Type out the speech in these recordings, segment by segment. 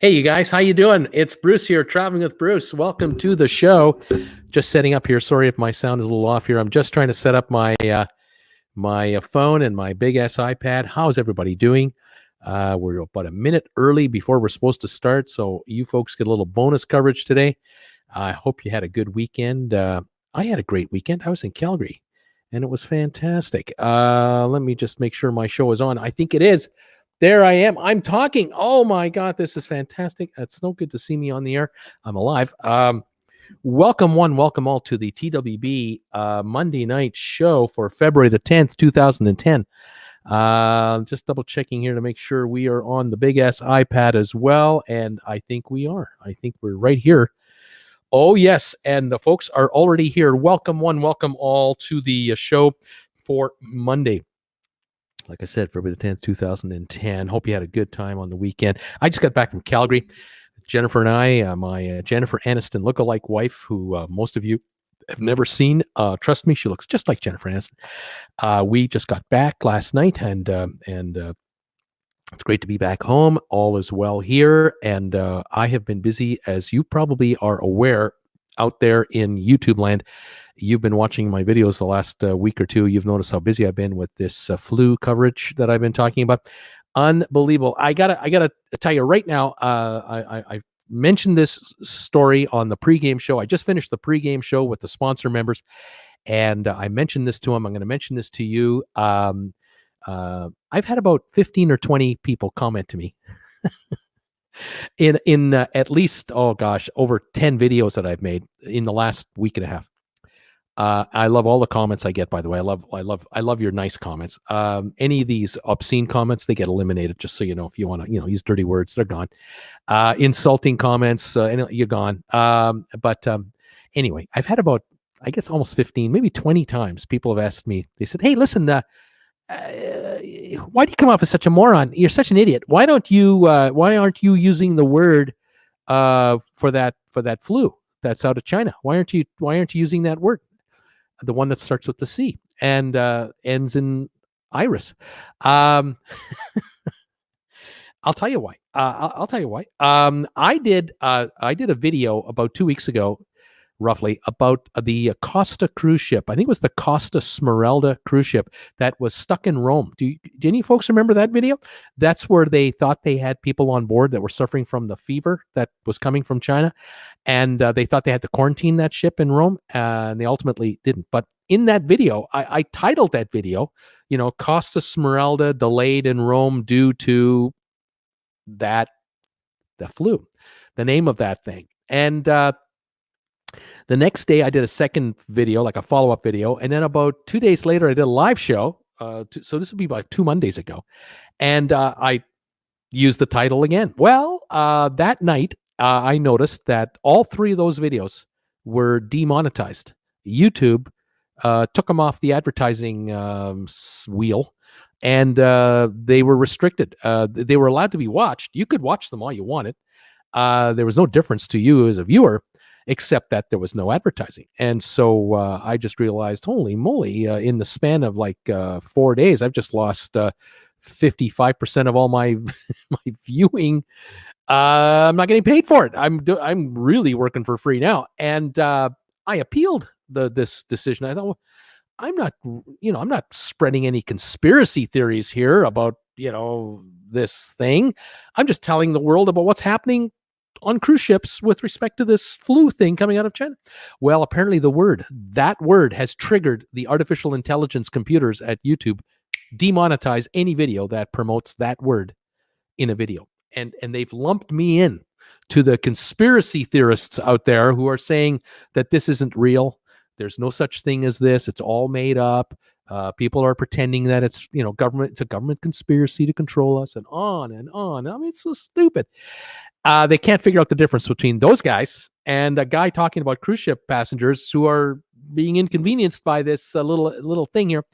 Hey, you guys, how you doing? It's Bruce here, traveling with Bruce. Welcome to the show. Just setting up here. Sorry if my sound is a little off here. I'm just trying to set up my phone and my big ass iPad. How's everybody doing? We're about a minute early before we're supposed to start, so you folks get a little bonus coverage today. I hope you had a good weekend. I had a great weekend. I was in Calgary, and it was fantastic. Let me just make sure my show is on. I think it is. There I am. I'm talking. Oh my God, this is fantastic. It's no good to see me on the air. I'm alive. Welcome welcome all to the TWB Monday night show for February the 10th, 2010. Just double checking here to make sure we are on the big ass iPad as well. And I think we are. I think we're right here. Oh, yes. And the folks are already here. Welcome welcome all to the show for Monday. Like I said, February the 10th, 2010. Hope you had a good time on the weekend. I just got back from Calgary. Jennifer and I, my Jennifer Aniston lookalike wife, who most of you have never seen. Trust me, she looks just like Jennifer Aniston. We just got back last night, and it's great to be back home. All is well here, and I have been busy, as you probably are aware, out there in YouTube land. You've been watching my videos the last week or two. You've noticed how busy I've been with this flu coverage that I've been talking about. Unbelievable. I gotta tell you right now. I mentioned this story on the pregame show. I just finished the pregame show with the sponsor members, and I mentioned this to them. I'm going to mention this to you. I've had about 15 or 20 people comment to me in at least, oh gosh, over 10 videos that I've made in the last week and a half. I love all the comments I get, by the way. I love your nice comments. Any of these obscene comments, they get eliminated, just so you know. If you want to, use dirty words, they're gone. Insulting comments, you're gone. But anyway, I've had about, I guess, almost 15, maybe 20 times people have asked me. They said, "Hey, listen, why do you come off as such a moron? You're such an idiot. Why aren't you using the word for that flu that's out of China? Why aren't you using that word? The one that starts with the C and ends in iris." I'll tell you why. I'll tell you why. I did a video about 2 weeks ago, roughly, about the Costa cruise ship. I think it was the Costa Smeralda cruise ship that was stuck in Rome. Do any folks remember that video? That's where they thought they had people on board that were suffering from the fever that was coming from China. And they thought they had to quarantine that ship in Rome, and they ultimately didn't. But in that video, I titled that video, Costa Smeralda delayed in Rome due to the flu, the name of that thing. And the next day, I did a second video, like a follow-up video. And then about 2 days later, I did a live show. So this would be about 2 Mondays ago. And I used the title again. Well, that night, I noticed that all 3 of those videos were demonetized. YouTube took them off the advertising wheel, and they were restricted. They were allowed to be watched. You could watch them all you wanted. There was no difference to you as a viewer, except that there was no advertising. And so I just realized, holy moly, in the span of like 4 days, I've just lost 55% of all my viewing. I'm not getting paid for it. I'm really working for free now. And I appealed this decision. I thought, well, I'm not spreading any conspiracy theories here about, this thing. I'm just telling the world about what's happening on cruise ships with respect to this flu thing coming out of China. Well, apparently that word has triggered the artificial intelligence computers at YouTube demonetize any video that promotes that word in a video. And they've lumped me in to the conspiracy theorists out there who are saying that this isn't real. There's no such thing as this. It's all made up. People are pretending that it's, it's a government conspiracy to control us, and on and on. I mean, it's so stupid. They can't figure out the difference between those guys and a guy talking about cruise ship passengers who are being inconvenienced by this little thing here.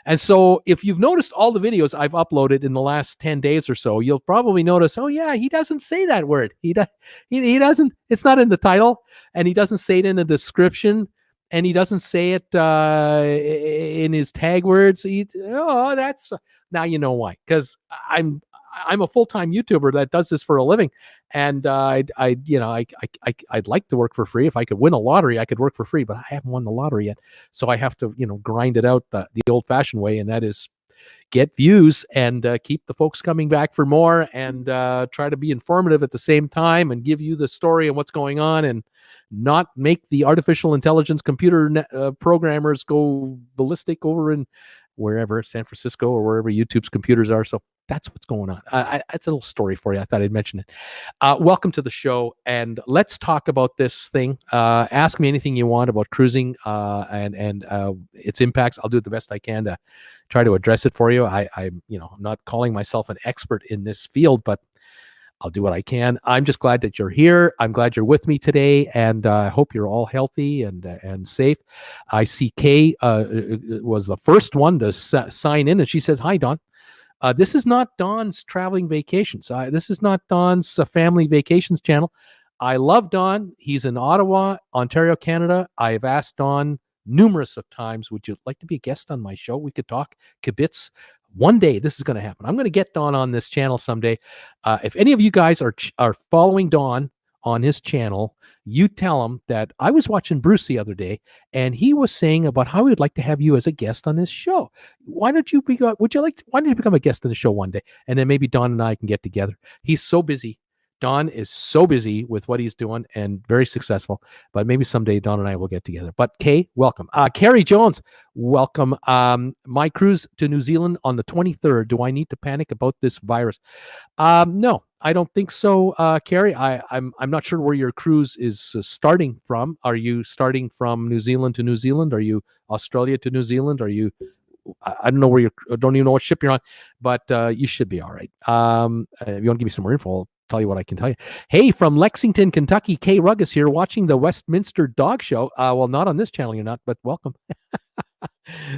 And so if you've noticed all the videos I've uploaded in the last 10 days or so, you'll probably notice, oh yeah, he doesn't say that word. He doesn't, it's not in the title, and he doesn't say it in the description, and he doesn't say it in his tag words. Now you know why. Because I'm a full-time YouTuber that does this for a living, and I'd like to work for free. If I could win a lottery, I could work for free, but I haven't won the lottery yet, so I have to grind it out the old-fashioned way, and that is get views and keep the folks coming back for more, and try to be informative at the same time and give you the story and what's going on, and not make the artificial intelligence computer programmers go ballistic over in wherever, San Francisco or wherever YouTube's computers are. So that's what's going on. It's a little story for you. I thought I'd mention it. Welcome to the show, and let's talk about this thing. Ask me anything you want about cruising and its impacts. I'll do the best I can to try to address it for you. I'm not calling myself an expert in this field, but I'll do what I can. I'm just glad that you're here. I'm glad you're with me today, and I hope you're all healthy and safe. I see Kay was the first one to sign in, and she says, "Hi, Don. This is not Don's traveling vacations. This is not Don's family vacations channel. I love Don. He's in Ottawa, Ontario, Canada. I've asked Don numerous of times, would you like to be a guest on my show? We could talk kibitz. One day this is going to happen. I'm going to get Don on this channel someday. If any of you guys are following Don on his channel, you tell him that I was watching Bruce the other day, and he was saying about how he would like to have you as a guest on his show. Why don't you become a guest on the show one day? And then maybe Don and I can get together. He's so busy. Don is so busy with what he's doing and very successful, but maybe someday Don and I will get together. But Kay, welcome. Carrie Jones, welcome. My cruise to New Zealand on the 23rd. Do I need to panic about this virus? No, I don't think so, Carrie. I'm not sure where your cruise is starting from. Are you starting from New Zealand to New Zealand? Are you Australia to New Zealand? Are you? I don't know where I don't even know what ship you're on, but you should be all right. If you want to give me some more info, I'll tell you what I can tell you. Hey, from Lexington, Kentucky, Kay Ruggis here, watching the Westminster Dog Show. Well, not on this channel, you're not, but welcome.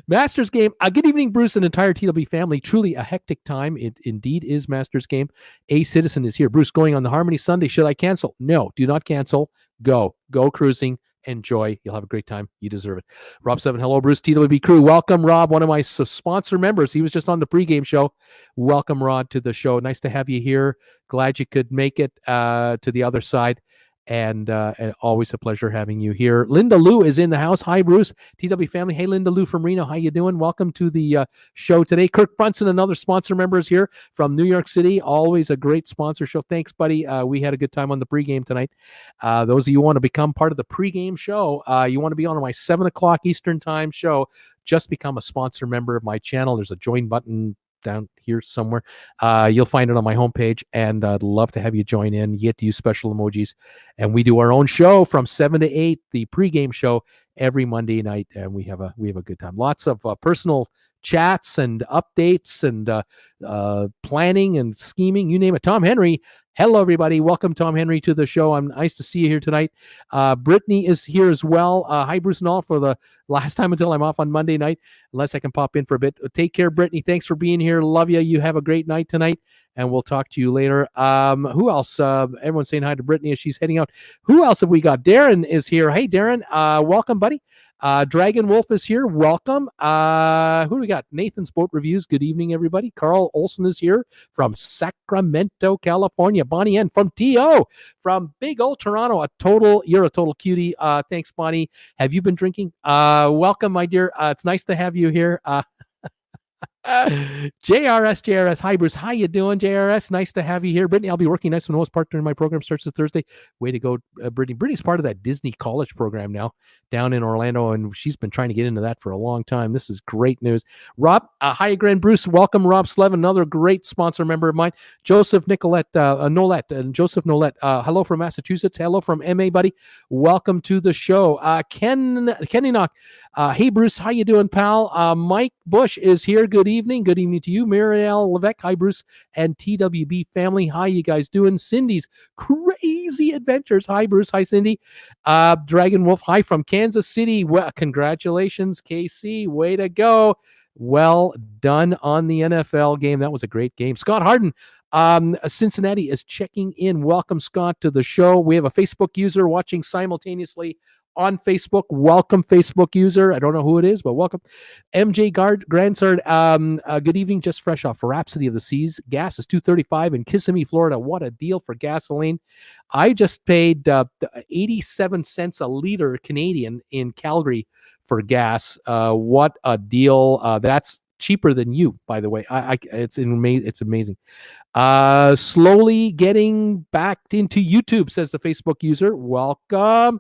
Masters game. Good evening, Bruce and entire TWB family. Truly a hectic time. It indeed is Masters game. A Citizen is here. Bruce, going on the Harmony Sunday. Should I cancel? No, do not cancel. Go cruising. Enjoy. You'll have a great time. You deserve it. Rob 7, hello, Bruce, TWB crew. Welcome, Rob, one of my sponsor members. He was just on the pregame show. Welcome, Rod, to the show. Nice to have you here. Glad you could make it to the other side. And always a pleasure having you here. Linda Lou is in the house. Hi, Bruce, TW family. Hey, Linda Lou from Reno. How you doing? Welcome to the show today. Kirk Brunson, another sponsor member, is here from New York City. Always a great sponsor show. Thanks, buddy. We had a good time on the pregame tonight. Those of you who want to become part of the pregame show, you want to be on my 7 o'clock Eastern time show, just become a sponsor member of my channel. There's a join button down here somewhere. You'll find it on my homepage, and I'd love to have you join in. You get to use special emojis, and we do our own show from 7 to 8, the pregame show every Monday night, and we have a good time. Lots of personal chats and updates and planning and scheming, you name it. Tom Henry, hello everybody. Welcome, Tom Henry, to the show. I'm nice to see you here tonight. Brittany is here as well. Hi, Bruce and all, for the last time until I'm off on Monday night, unless I can pop in for a bit. Take care, Brittany. Thanks for being here. Love you. You have a great night tonight, and we'll talk to you later. Who else? Everyone's saying hi to Brittany as she's heading out. Who else have we got? Darren is here. Hey, Darren. Welcome, buddy. Dragon Wolf is here. Welcome. Who do we got? Nathan's Boat Reviews. Good evening, everybody. Carl Olson is here from Sacramento, California. Bonnie N from TO from big old Toronto. You're a total cutie. Thanks, Bonnie. Have you been drinking? Welcome, my dear. It's nice to have you here. JRS. Hi, Bruce. How you doing, JRS? Nice to have you here. Brittany, I'll be working nights for the most part during my program. Starts this Thursday. Way to go, Brittany. Brittany's part of that Disney college program now down in Orlando, and she's been trying to get into that for a long time. This is great news. Rob, hi again, Bruce. Welcome, Rob Slevin, another great sponsor member of mine. Joseph Nicolette, Nolette, and Joseph Nolette. Hello from Massachusetts. Hello from MA, buddy. Welcome to the show. Kenny Knock. Hey, Bruce. How you doing, pal? Mike Bush is here. Good evening. Good evening to you. Muriel Levesque. Hi, Bruce and TWB family. How you guys doing? Cindy's Crazy Adventures. Hi, Bruce. Hi, Cindy. Dragon Wolf. Hi from Kansas City. Well, congratulations, KC. Way to go. Well done on the NFL game. That was a great game. Scott Harden. Cincinnati is checking in. Welcome, Scott, to the show. We have a Facebook user watching simultaneously on Facebook. Welcome, Facebook user. I don't know who it is, but welcome. MJ Grandsard, good evening. Just fresh off Rhapsody of the Seas. Gas is $2.35 in Kissimmee, Florida. What a deal for gasoline. I just paid 87 cents a liter Canadian in Calgary for gas. What a deal. That's cheaper than you, by the way. It's amazing. Slowly getting back into YouTube, says the Facebook user. Welcome.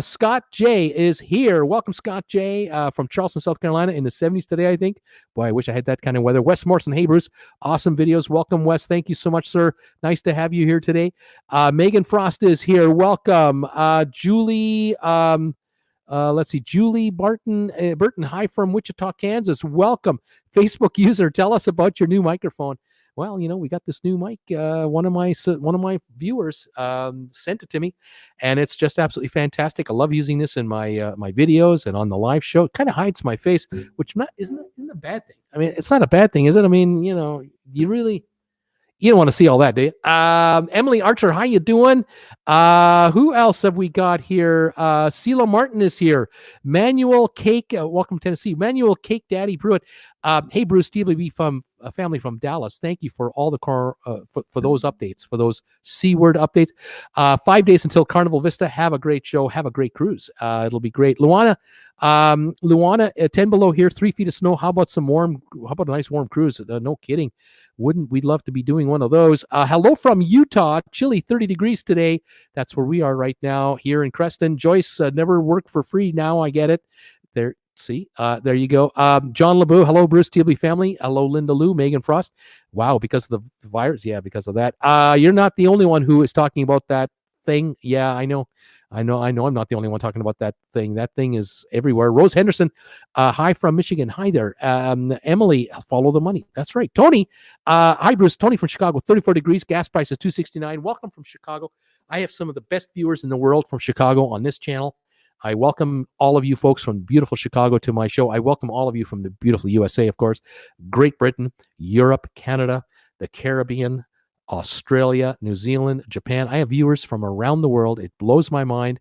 Scott J is here. Welcome, Scott J from Charleston, South Carolina, in the 70s today, I think. Boy, I wish I had that kind of weather. Wes Morrison, hey, Bruce. Awesome videos. Welcome, Wes. Thank you so much, sir. Nice to have you here today. Megan Frost is here. Welcome. Julie, let's see, Julie Burton, hi from Wichita, Kansas. Welcome. Facebook user, tell us about your new microphone. Well, we got this new mic. One of my viewers sent it to me, and it's just absolutely fantastic. I love using this in my my videos and on the live show. It kind of hides my face, which isn't a bad thing. I mean, it's not a bad thing, is it? I mean, you don't want to see all that, do you? Emily Archer, how you doing? Who else have we got here? Sheila Martin is here. Manuel Cake, welcome to Tennessee. Manuel Cake Daddy Pruitt. Hey, Bruce, TWB from a family from Dallas. Thank you for all the for those updates, for those C-word updates. 5 days until Carnival Vista. Have a great show. Have a great cruise. It'll be great. Luana, 10 below here, 3 feet of snow. How about a nice warm cruise? No kidding. We'd love to be doing one of those. Hello from Utah. Chilly, 30 degrees today. That's where we are right now here in Creston. Joyce, never work for free. Now I get it. There, see, there you go. John LeBeau. Hello, Bruce TLB family. Hello, Linda Lou, Megan Frost. Wow, because of the virus. Yeah, because of that. You're not the only one who is talking about that thing. Yeah, I know. I'm not the only one talking about that thing. That thing is everywhere. Rose Henderson, hi from Michigan. Hi there. Emily, follow the money. That's right. Tony, hi Bruce. Tony from Chicago. 34 degrees. Gas price is $2.69. Welcome from Chicago. I have some of the best viewers in the world from Chicago on this channel. I welcome all of you folks from beautiful Chicago to my show. I welcome all of you from the beautiful USA, of course, Great Britain, Europe, Canada, the Caribbean, Australia, New Zealand, Japan. I have viewers from around the world. It blows my mind.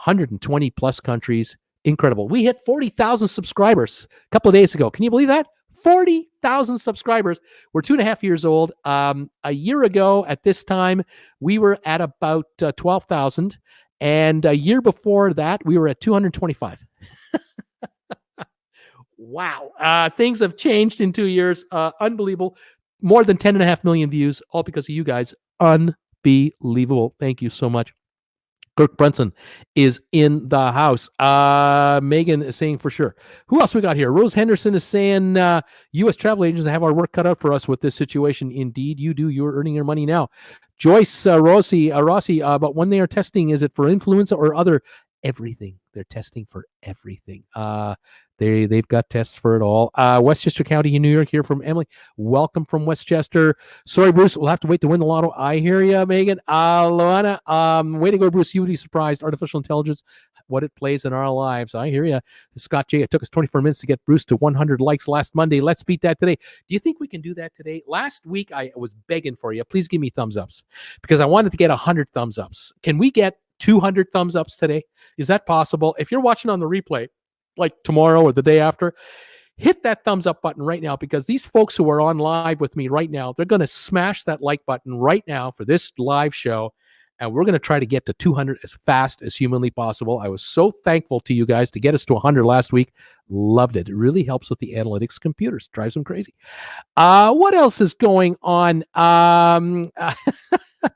120 plus countries. Incredible. We hit 40,000 subscribers a couple of days ago. Can you believe that? 40,000 subscribers. We're 2.5 years old. A year ago at this time, we were at about 12,000. And a year before that, we were at 225. Wow. Things have changed in 2 years. Unbelievable. More than 10.5 million views, all because of you guys. Unbelievable. Thank you so much. Kirk Brunson is in the house. Megan is saying for sure. Who else we got here? Rose Henderson is saying U.S. travel agents have our work cut out for us with this situation. Indeed, you do. You're earning your money now. Joyce Rossi, but when they are testing, is it for influenza or other? Everything. They're testing for everything. They've got tests for it all. Westchester County in New York here from Emily. Welcome from Westchester. Sorry, Bruce. We'll have to wait to win the lotto. I hear you, Megan. Luana, way to go, Bruce. You would be surprised. Artificial intelligence, what it plays in our lives. I hear you. Scott J. It took us 24 minutes to get Bruce to 100 likes last Monday. Let's beat that today. Do you think we can do that today? Last week, I was begging for you. Please give me thumbs ups because I wanted to get 100 thumbs ups. Can we get 200 thumbs ups today? Is that possible? If you're watching on the replay, like tomorrow or the day after, hit that thumbs up button right now because these folks who are on live with me right now, they're going to smash that like button right now for this live show. And we're going to try to get to 200 as fast as humanly possible. I was so thankful to you guys to get us to 100 last week. Loved it. It really helps with the analytics computers. Drives them crazy. What else is going on?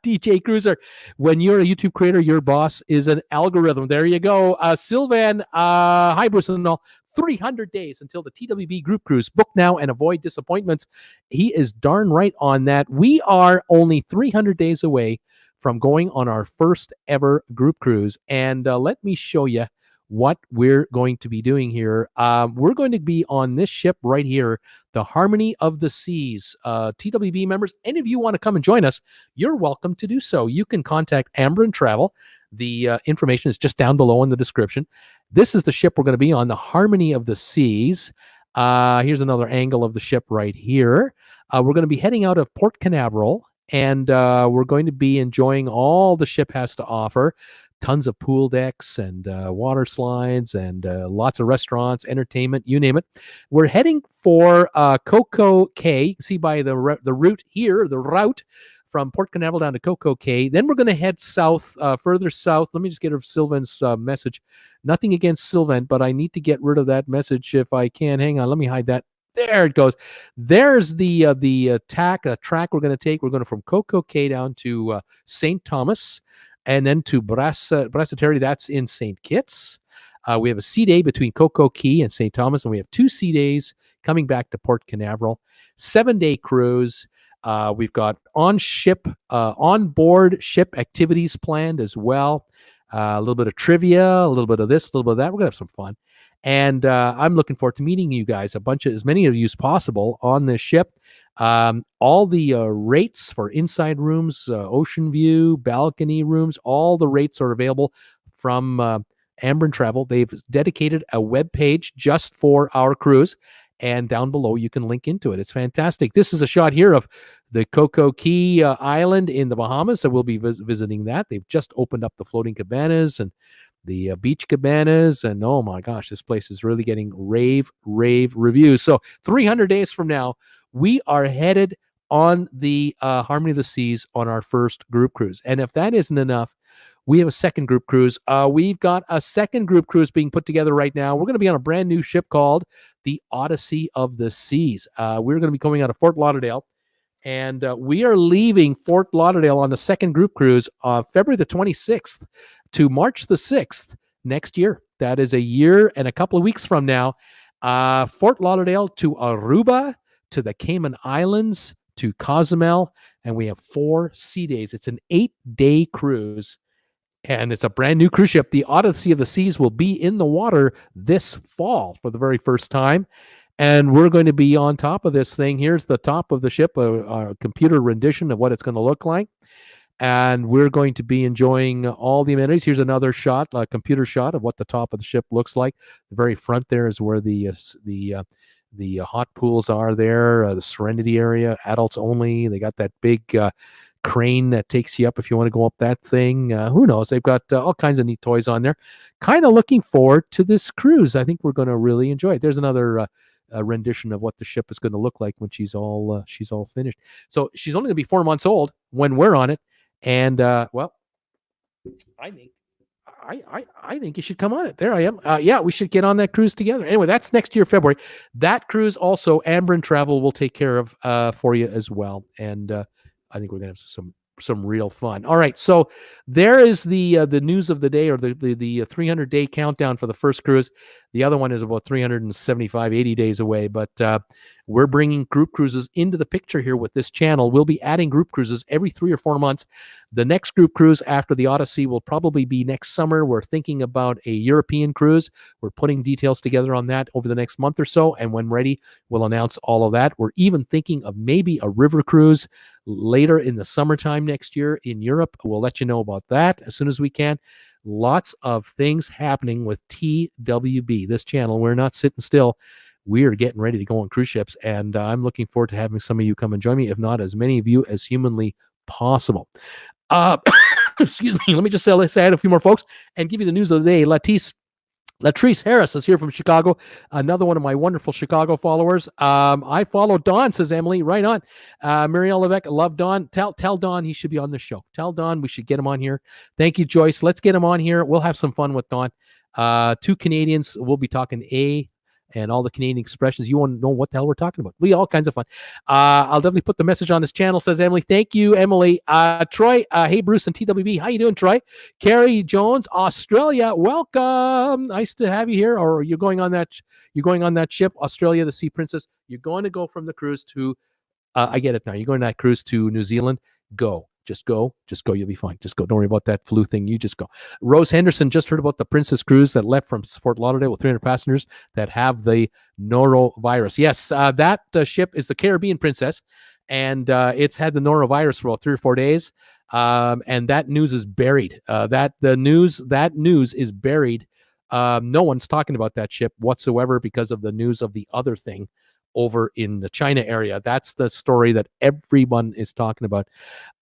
DJ Cruiser, when you're a YouTube creator, your boss is an algorithm. There you go. Sylvan, hi, Bruce and all. 300 days until the TWB group cruise. Book now and avoid disappointments. He is darn right on that. We are only 300 days away from going on our first ever group cruise. And let me show you what we're going to be doing here. We're going to be on this ship right here, the Harmony of the Seas. TWB members, any of you want to come and join us, you're welcome to do so. You can contact Amber and Travel. The information is just down below in the description. This is the ship we're going to be on, the Harmony of the Seas. Here's another angle of the ship right here. We're going to be heading out of Port Canaveral, and we're going to be enjoying all the ship has to offer. tons of pool decks and water slides and lots of restaurants, entertainment, you name it. We're heading for Coco Cay. You can see by the route here, the route from Port Canaveral down to Coco Cay. Then we're going to head south, further south. Let me just get Sylvan's message. Nothing against Sylvan, but I need to get rid of that message if I can. Hang on, let me hide that. There it goes. There's the track we're going to take. We're going from Coco Cay down to St. Thomas, and then to Brasseterre. That's in St. Kitts. We have a sea day between Coco Cay and St. Thomas, and we have 2 sea days coming back to Port Canaveral. 7-day cruise. We've got on-board ship activities planned as well. A little bit of trivia, a little bit of this, a little bit of that. We're going to have some fun. And I'm looking forward to meeting you guys, as many of you as possible on this ship. All the rates for inside rooms, ocean view, balcony rooms, all the rates are available from Ambrin Travel. They've dedicated a web page just for our cruise. And down below, you can link into it. It's fantastic. This is a shot here of the Coco Cay Island in the Bahamas. So we'll be visiting that. They've just opened up the floating cabanas and the beach cabanas. And oh my gosh, this place is really getting rave reviews. So 300 days from now, we are headed on the Harmony of the Seas on our first group cruise. And if that isn't enough, we have a second group cruise. We've got a second group cruise being put together right now. We're going to be on a brand new ship called the Odyssey of the Seas. We're going to be coming out of Fort Lauderdale, and we are leaving Fort Lauderdale on the second group cruise February the 26th to March the 6th next year. That is a year and a couple of weeks from now. Fort Lauderdale to Aruba, to the Cayman Islands, to Cozumel, and we have 4 sea days. It's an 8-day cruise. And it's a brand new cruise ship. The Odyssey of the Seas will be in the water this fall for the very first time. And we're going to be on top of this thing. Here's the top of the ship, a computer rendition of what it's going to look like. And we're going to be enjoying all the amenities. Here's another shot, a computer shot of what the top of the ship looks like. The very front there is where the hot pools are there, the Serenity area, adults only. They got that big crane that takes you up if you want to go up that thing. Who knows? They've got all kinds of neat toys on there. Kind of looking forward to this cruise. I think we're going to really enjoy it. There's another rendition of what the ship is going to look like when she's all finished. So she's only going to be 4 months old when we're on it. And well, I think you should come on it. There I am. Yeah, we should get on that cruise together. Anyway, that's next year, February. That cruise also, Ambrin Travel will take care of for you as well. And I think we're going to have some real fun. All right, so there is the news of the day, or the 300-day countdown for the first cruise. The other one is about 375, 80 days away, but we're bringing group cruises into the picture here with this channel. We'll be adding group cruises every 3 or 4 months. The next group cruise after the Odyssey will probably be next summer. We're thinking about a European cruise. We're putting details together on that over the next month or so, and when ready, we'll announce all of that. We're even thinking of maybe a river cruise later in the summertime next year in Europe. We'll let you know about that as soon as we can. Lots of things happening with TWB, this channel. We're not sitting still. We are getting ready to go on cruise ships, and I'm looking forward to having some of you come and join me, if not as many of you as humanly possible. Excuse me. Let me just say a few more folks and give you the news of the day. Latrice Harris is here from Chicago, another one of my wonderful Chicago followers. I follow Don, says Emily. Right on. Marielle Levesque, love Don. Tell Don he should be on the show. Tell Don we should get him on here. Thank you, Joyce. Let's get him on here. We'll have some fun with Don. 2 Canadians. We'll be talking and all the Canadian expressions. You want to know what the hell we're talking about. We all kinds of fun. I'll definitely put the message on this channel, says Emily. Thank you, Emily. Troy, hey, Bruce and TWB. How you doing, Troy? Carrie Jones, Australia. Welcome. Nice to have you here. Or you're going on that ship, Australia, the Sea Princess. You're going to go from the cruise to, I get it now. You're going on that cruise to New Zealand. Go. Just go. You'll be fine. Just go. Don't worry about that flu thing. You just go. Rose Henderson just heard about the Princess cruise that left from Fort Lauderdale with 300 passengers that have the norovirus. Yes, that ship is the Caribbean Princess, and it's had the norovirus for about 3 or 4 days. And that news is buried. That news is buried. No one's talking about that ship whatsoever because of the news of the other thing over in the China area. That's the story that everyone is talking about.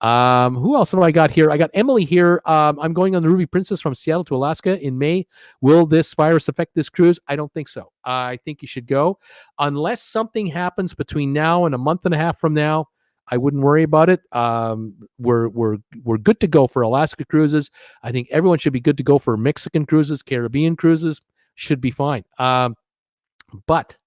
Who else have I got here? I got Emily here. I'm going on the Ruby Princess from Seattle to Alaska in May. Will this virus affect this cruise? I don't think so. I think you should go. Unless something happens between now and a month and a half from now, I wouldn't worry about it. We're good to go for Alaska cruises. I think everyone should be good to go for Mexican cruises, Caribbean cruises. Should be fine. But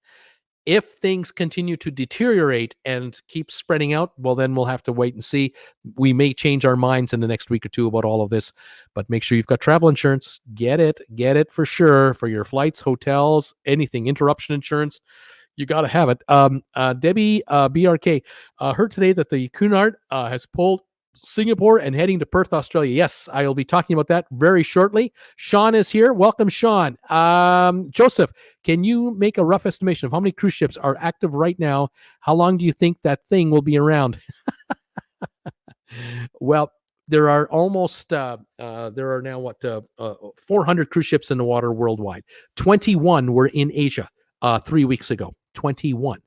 if things continue to deteriorate and keep spreading out, well, then we'll have to wait and see. We may change our minds in the next week or two about all of this, but make sure you've got travel insurance. Get it for sure for your flights, hotels, anything, interruption insurance. You got to have it. Debbie BRK heard today that the Cunard has pulled Singapore and heading to Perth, Australia. Yes, I will be talking about that very shortly. Sean is here. Welcome, Sean. Joseph, can you make a rough estimation of how many cruise ships are active right now? How long do you think that thing will be around? Well, there are almost, there are now 400 cruise ships in the water worldwide. 21 were in Asia 3 weeks ago. 21.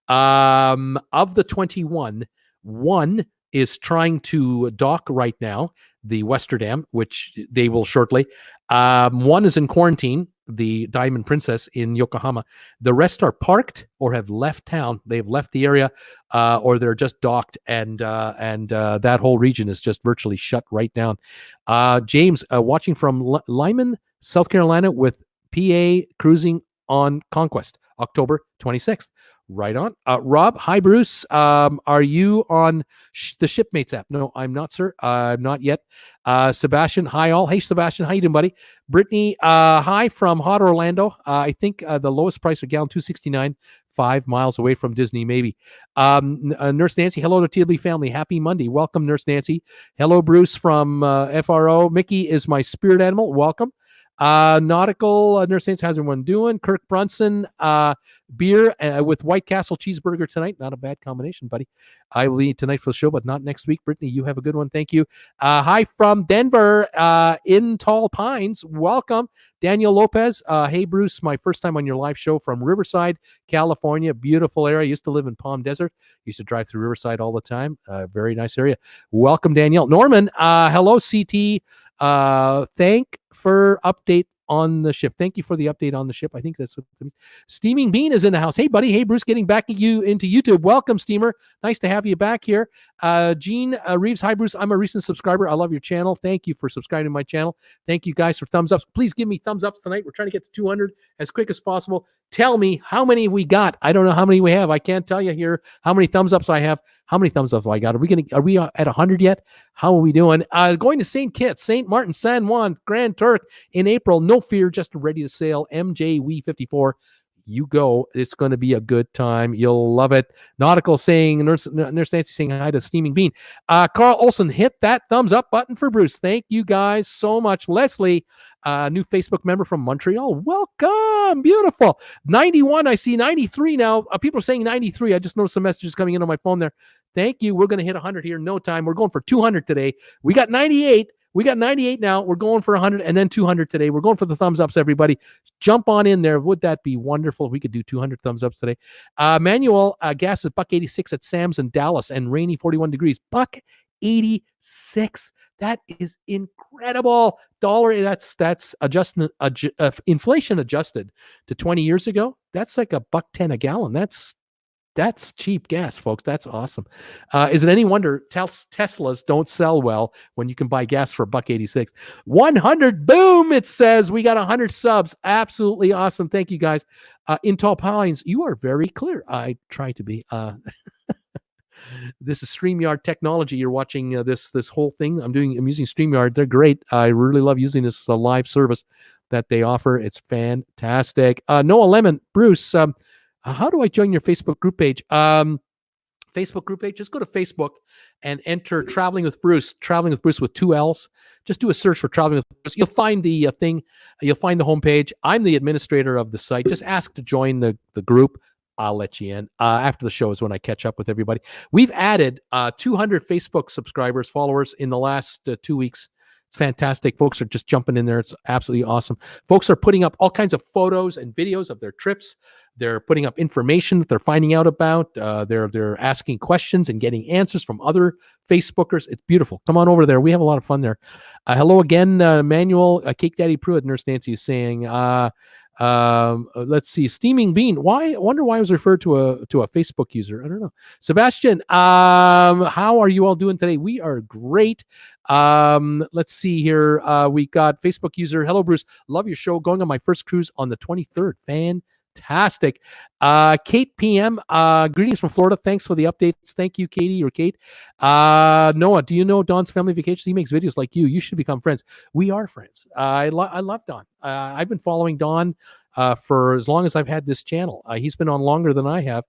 Of the 21, one is trying to dock right now, the Westerdam, which they will shortly. One is in quarantine, the Diamond Princess in Yokohama. The rest are parked or have left town. They've left the area, or they're just docked, and that whole region is just virtually shut right down. James, watching from Lyman, South Carolina, with PA cruising on Conquest, October 26th. Right on. Rob, hi, Bruce. Are you on the Shipmates app? No, I'm not, sir. Not yet. Sebastian, hi, all. Hey, Sebastian, how you doing, buddy? Brittany, hi from hot Orlando. I think the lowest price for gallon, $2.69, 5 miles away from Disney, maybe. Nurse Nancy, hello to TWB family. Happy Monday. Welcome, Nurse Nancy. Hello, Bruce from FRO. Mickey is my spirit animal. Welcome. Nautical, Nurse Nancy, how's everyone doing? Kirk Brunson, beer with White Castle cheeseburger tonight. Not a bad combination, buddy. I will eat tonight for the show, but not next week. Brittany, you have a good one. Thank you. Hi from Denver, in Tall Pines. Welcome. Daniel Lopez. Hey, Bruce, my first time on your live show from Riverside, California. Beautiful area. Used to live in Palm Desert. Used to drive through Riverside all the time. Very nice area. Welcome, Danielle. Norman, hello, CT. Thank for update on the ship. Thank you for the update on the ship. I think that's what it means. Steaming Bean is in the house. Hey, buddy. Hey, Bruce, getting back at you into YouTube. Welcome, Steamer. Nice to have you back here. Gene Reeves. Hi, Bruce. I'm a recent subscriber. I love your channel. Thank you for subscribing to my channel. Thank you guys for thumbs ups. Please give me thumbs ups tonight. We're trying to get to 200 as quick as possible. Tell me how many we got. I don't know how many we have. I can't tell you here how many thumbs ups I have. How many thumbs up have I got? Are we at 100 yet? How are we doing? Going to St. Kitts, St. Martin, San Juan, Grand Turk in April. No fear, just ready to sail. MJWE54. You go. It's going to be a good time. You'll love it. Nautical saying, Nurse Nancy saying hi to Steaming Bean. Carl Olson, hit that thumbs up button for Bruce. Thank you guys so much. Leslie, new Facebook member from Montreal. Welcome. Beautiful. 91. I see 93 now. People are saying 93. I just noticed some messages coming in on my phone there. Thank you. We're going to hit 100 here in no time. We're going for 200 today. We got 98. We got 98 now. We're going for 100 and then 200 today. We're going for the thumbs ups, everybody. Jump on in there. Would that be wonderful if we could do 200 thumbs ups today? Manuel, gas is $1.86 at Sam's in Dallas and rainy 41 degrees. $1.86. That is incredible. Dollar. That's adjustment. Inflation adjusted to 20 years ago. That's like $1.10 a gallon. That's cheap gas, folks. That's awesome. Is it any wonder Teslas don't sell well when you can buy gas for $1.86? 100, boom, it says. We got 100 subs. Absolutely awesome. Thank you, guys. In Tall Pines, you are very clear. I try to be. This is StreamYard technology. You're watching this whole thing. I'm using StreamYard. They're great. I really love using this live service that they offer. It's fantastic. Noah Lemon, Bruce, how do I join your Facebook group page? Facebook group page, just go to Facebook and enter Traveling with Bruce with 2 L's. Just do a search for Traveling with Bruce. You'll find the thing. You'll find the homepage. I'm the administrator of the site. Just ask to join the group. I'll let you in. After the show is when I catch up with everybody. We've added 200 Facebook subscribers, followers in the last 2 weeks. It's fantastic. Folks are just jumping in there. It's absolutely awesome. Folks are putting up all kinds of photos and videos of their trips. They're putting up information that they're finding out about. They're asking questions and getting answers from other Facebookers. It's beautiful. Come on over there. We have a lot of fun there. Hello again, Manuel. Cake Daddy Pruitt. Nurse Nancy is saying, let's see, Steaming Bean. Why? I wonder why I was referred to a Facebook user. I don't know. Sebastian, how are you all doing today? We are great. Let's see here. We got Facebook user. Hello, Bruce. Love your show. Going on my first cruise on the 23rd. Fantastic. Kate PM, greetings from Florida. Thanks for the updates. Thank you, Katie or Kate. Noah, do you know Don's Family Vacations? He makes videos like you. You should become friends. We are friends. I love Don. I've been following Don for as long as I've had this channel. He's been on longer than I have.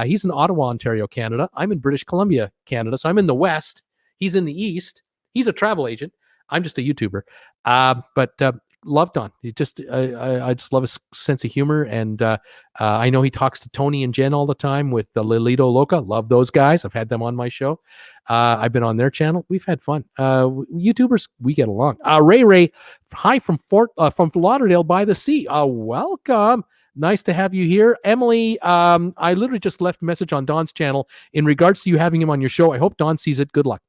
He's in Ottawa, Ontario, Canada. I'm in British Columbia, Canada. So I'm in the West. He's in the East. He's a travel agent. I'm just a YouTuber. But love Don. I just love his sense of humor, and I know he talks to Tony and Jen all the time with the Lilito Loca. Love those guys. I've had them on my show. I've been on their channel. We've had fun. YouTubers, we get along. Ray, hi from from Lauderdale by the Sea. Welcome. Nice to have you here, Emily. I literally just left a message on Don's channel in regards to you having him on your show. I hope Don sees it. Good luck.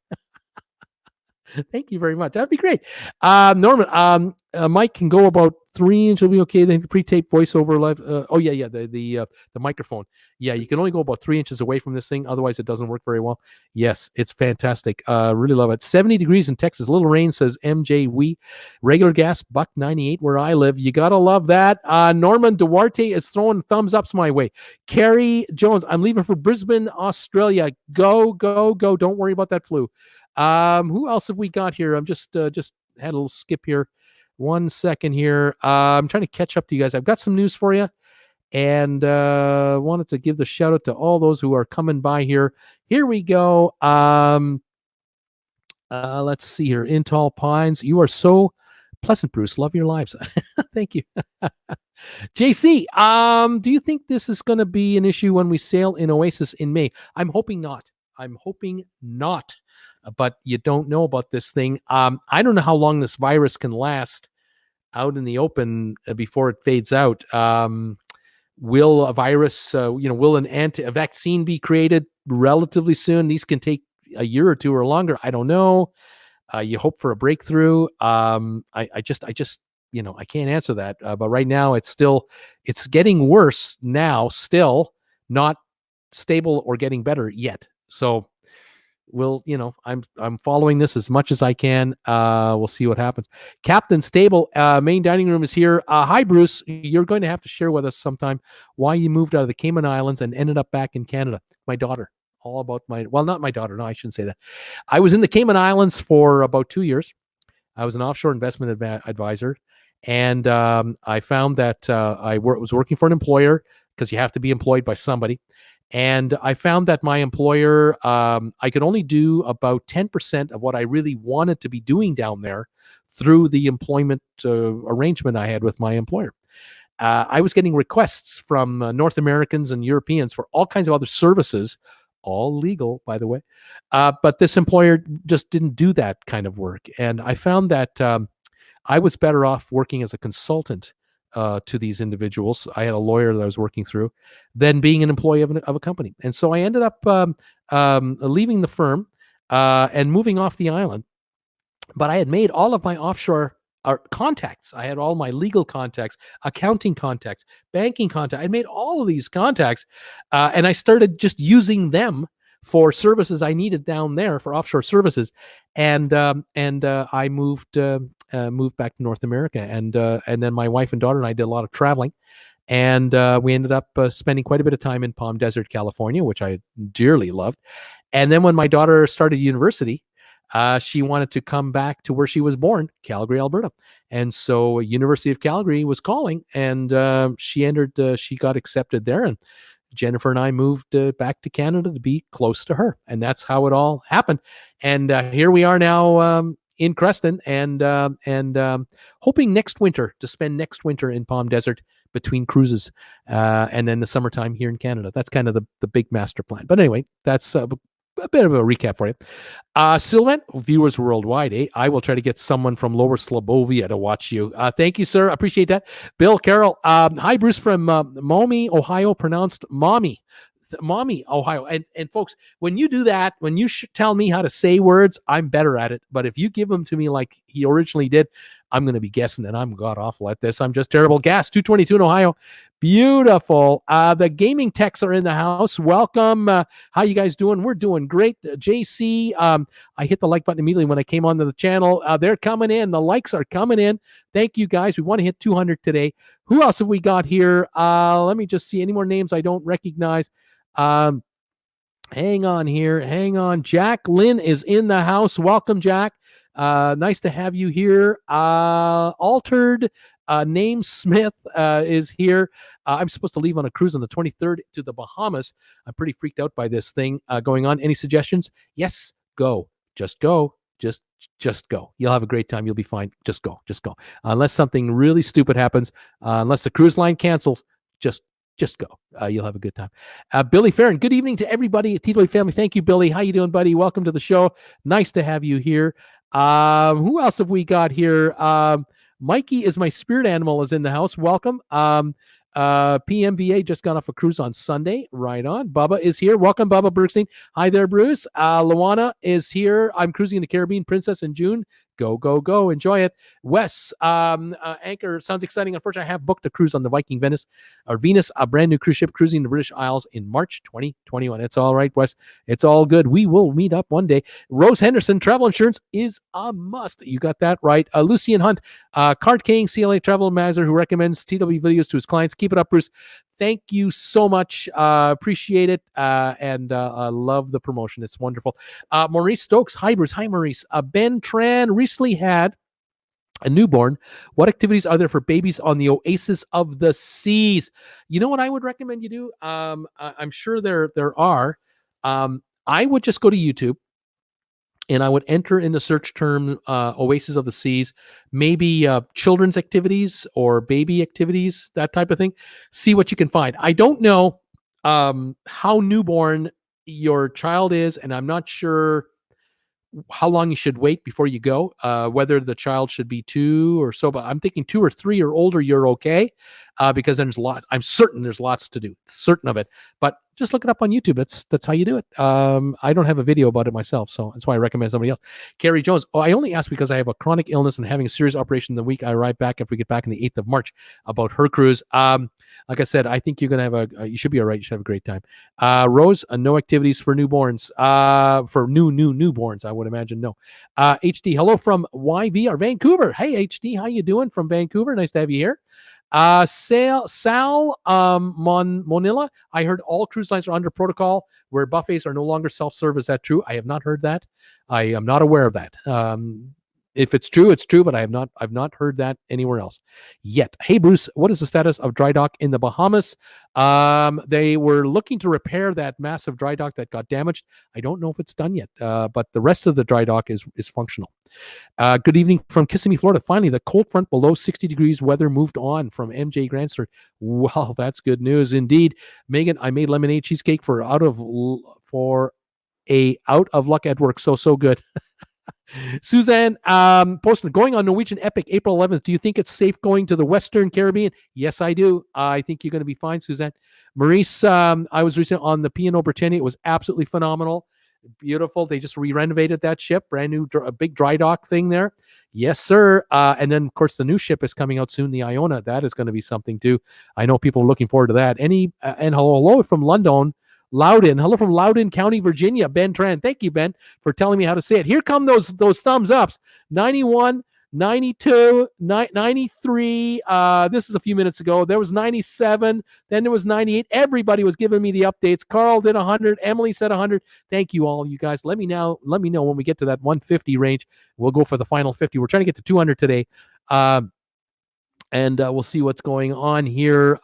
Thank you very much. That'd be great. Norman, Mike can go about 3 inches. Will be okay. Then pre-tape voiceover live. The microphone. Yeah, you can only go about 3 inches away from this thing. Otherwise, it doesn't work very well. Yes, it's fantastic. Really love it. 70 degrees in Texas. Little rain, says MJ Wee. Regular gas, $1.98 where I live. You gotta love that. Norman Duarte is throwing thumbs ups my way. Carrie Jones, I'm leaving for Brisbane, Australia. Go, go, go. Don't worry about that flu. Who else have we got here? I'm just had a little skip here. 1 second here. I'm trying to catch up to you guys. I've got some news for you, and wanted to give the shout out to all those who are coming by here. Here we go. Let's see here. In Tall Pines, you are so pleasant, Bruce. Love your lives. Thank you. JC, do you think this is going to be an issue when we sail in Oasis in May? I'm hoping not. But you don't know about this thing. I don't know how long this virus can last out in the open before it fades out. Will a virus, will a vaccine be created relatively soon? These can take a year or two or longer. I don't know. You hope for a breakthrough. I can't answer that. But right now it's getting worse now, still not stable or getting better yet. So I'm following this as much as I can. We'll see what happens. Captain Stable, main dining room is here. Hi, Bruce. You're going to have to share with us sometime why you moved out of the Cayman Islands and ended up back in Canada. My daughter. All about not my daughter. No, I shouldn't say that. I was in the Cayman Islands for about 2 years. I was an offshore investment advisor. And I found that I was working for an employer, because you have to be employed by somebody. And I found that my employer, I could only do about 10% of what I really wanted to be doing down there through the employment arrangement I had with my employer. I was getting requests from North Americans and Europeans for all kinds of other services, all legal, by the way. But this employer just didn't do that kind of work. And I found that I was better off working as a consultant to these individuals. I had a lawyer that I was working through, than being an employee of a company. And so I ended up leaving the firm and moving off the island. But I had made all of my offshore contacts. I had all my legal contacts, accounting contacts, banking contacts. I made all of these contacts, and I started just using them for services I needed down there, for offshore services. And I moved back to North America, and then my wife and daughter and I did a lot of traveling, and we ended up spending quite a bit of time in Palm Desert, California, which I dearly loved. And then when my daughter started university, she wanted to come back to where she was born, Calgary, Alberta. And so University of Calgary was calling, and she got accepted there, and Jennifer and I moved back to Canada to be close to her. And that's how it all happened. And here we are now in Creston, and hoping to spend next winter in Palm Desert between cruises, and then the summertime here in Canada. That's kind of the big master plan. But anyway, that's a bit of a recap for you. Sylvan, viewers worldwide, I will try to get someone from Lower Slobovia to watch you. Thank you, sir. Appreciate that. Bill Carroll, hi, Bruce from Mommy, Ohio, pronounced Mommy. Mommy, Ohio. And folks, when you do that, when you tell me how to say words, I'm better at it. But if you give them to me like he originally did, I'm going to be guessing, and I'm god awful at this. I'm just terrible. Gas 222 in Ohio. Beautiful. The gaming techs are in the house. Welcome. How you guys doing? We're doing great. JC, I hit the like button immediately when I came onto the channel. They're coming in. The likes are coming in. Thank you, guys. We want to hit 200 today. Who else have we got here? Let me just see any more names I don't recognize. Hang on here. Hang on. Jack Lynn is in the house. Welcome, Jack. Nice to have you here. Altered Name Smith is here. I'm supposed to leave on a cruise on the 23rd to the Bahamas. I'm pretty freaked out by this thing going on. Any suggestions? Yes, go. Just go. Just go. You'll have a great time. You'll be fine. Just go. Unless something really stupid happens, unless the cruise line cancels, just go. You'll have a good time. Billy Farron, good evening to everybody at TWB family. Thank you, Billy. How you doing, buddy? Welcome to the show. Nice to have you here. Who else have we got here? Mikey is my spirit animal is in the house. Welcome. PMVA just got off a cruise on Sunday. Right on. Bubba is here. Welcome, Bubba Bergstein. Hi there, Bruce. Luana is here. I'm cruising in the Caribbean Princess in June. Go, go, go. Enjoy it. Wes, Anchor sounds exciting. Unfortunately, I have booked a cruise on the Viking Venus, a brand new cruise ship cruising the British Isles in March 2021. It's all right, Wes. It's all good. We will meet up one day. Rose Henderson, travel insurance is a must. You got that right. Lucian Hunt, Card King, CLA Travel Advisor, who recommends TW videos to his clients. Keep it up, Bruce. Thank you so much. Appreciate it. And love the promotion. It's wonderful. Maurice Stokes. Hi, Bruce. Hi, Maurice. Ben Tran recently had a newborn. What activities are there for babies on the Oasis of the Seas? You know what I would recommend you do? I'm sure there are. I would just go to YouTube, and I would enter in the search term Oasis of the Seas, maybe children's activities or baby activities, that type of thing. See what you can find. I don't know how newborn your child is, and I'm not sure how long you should wait before you go, whether the child should be 2 or so, but I'm thinking 2 or 3 or older, you're okay, because there's lots. I'm certain there's lots to do, certain of it, but just look it up on YouTube. That's how you do it. I don't have a video about it myself, so that's why I recommend somebody else. Carrie Jones. I only asked because I have a chronic illness and having a serious operation the week I arrive back, if we get back on the 8th of March, about her cruise. Like I said, I think you're going to have you should be all right. You should have a great time. Rose, no activities for newborns, for newborns, I would imagine. No. HD, hello from YV or Vancouver. Hey, HD, how you doing from Vancouver? Nice to have you here. Sal Monilla, I heard all cruise lines are under protocol where buffets are no longer self-serve. Is that true? I have not heard that. I am not aware of that. If it's true, it's true, but I've not heard that anywhere else yet. Hey, Bruce, what is the status of dry dock in the Bahamas? They were looking to repair that massive dry dock that got damaged. I don't know if it's done yet, but the rest of the dry dock is functional. Good evening from Kissimmee, Florida. Finally, the cold front below 60 degrees weather moved on from MJ Grandster. Well, that's good news indeed. Megan, I made lemonade cheesecake for out of luck at work. So good. Suzanne posted, going on Norwegian Epic April 11th. Do you think it's safe going to the Western Caribbean? Yes, I do. I think you're going to be fine, Suzanne. Maurice, I was recently on the P&O Britannia. It was absolutely phenomenal. Beautiful. They just re-renovated that ship. Brand new, a big dry dock thing there. Yes, sir. And then, of course, the new ship is coming out soon, the Iona. That is going to be something, too. I know people are looking forward to that. And hello from London. Loudon. Hello from Loudon County, Virginia. Ben Tran. Thank you, Ben, for telling me how to say it. Here come those thumbs ups. 91, 92, 93. This is a few minutes ago. There was 97. Then there was 98. Everybody was giving me the updates. Carl did 100. Emily said 100. Thank you all, you guys. Let me know when we get to that 150 range. We'll go for the final 50. We're trying to get to 200 today. And we'll see what's going on here.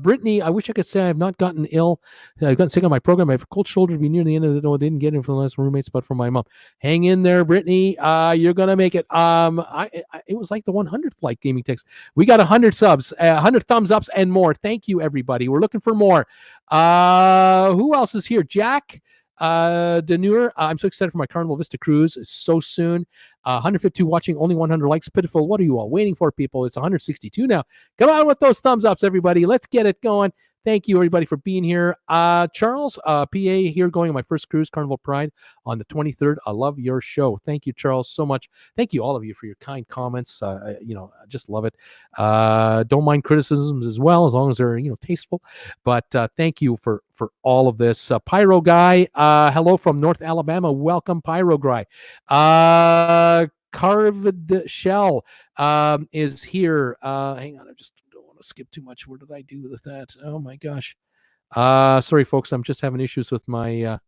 Brittany, I wish I could say I've not gotten ill. I've gotten sick on my program. I have a cold shoulder to be near the end of the day. I didn't get it from the last roommates, but from my mom. Hang in there, Brittany. You're going to make it. It was like the 100th flight gaming text. We got 100 subs, 100 thumbs ups and more. Thank you, everybody. We're looking for more. Who else is here? Jack. Denure, I'm so excited for my Carnival Vista cruise. It's so soon. 152 watching, only 100 likes. Pitiful. What are you all waiting for, people? It's 162 now. Come on with those thumbs ups, everybody. Let's get it going. Thank you, everybody, for being here. Charles, PA, here going on my first cruise, Carnival Pride, on the 23rd. I love your show. Thank you, Charles, so much. Thank you, all of you, for your kind comments. I just love it. Don't mind criticisms as well, as long as they're tasteful. But thank you for all of this. Pyro Guy, hello from North Alabama. Welcome, Pyro Guy. Carved Shell is here. Hang on, I just don't want to skip too much. Where did I do with that? Oh my gosh. Sorry, folks. I'm just having issues with my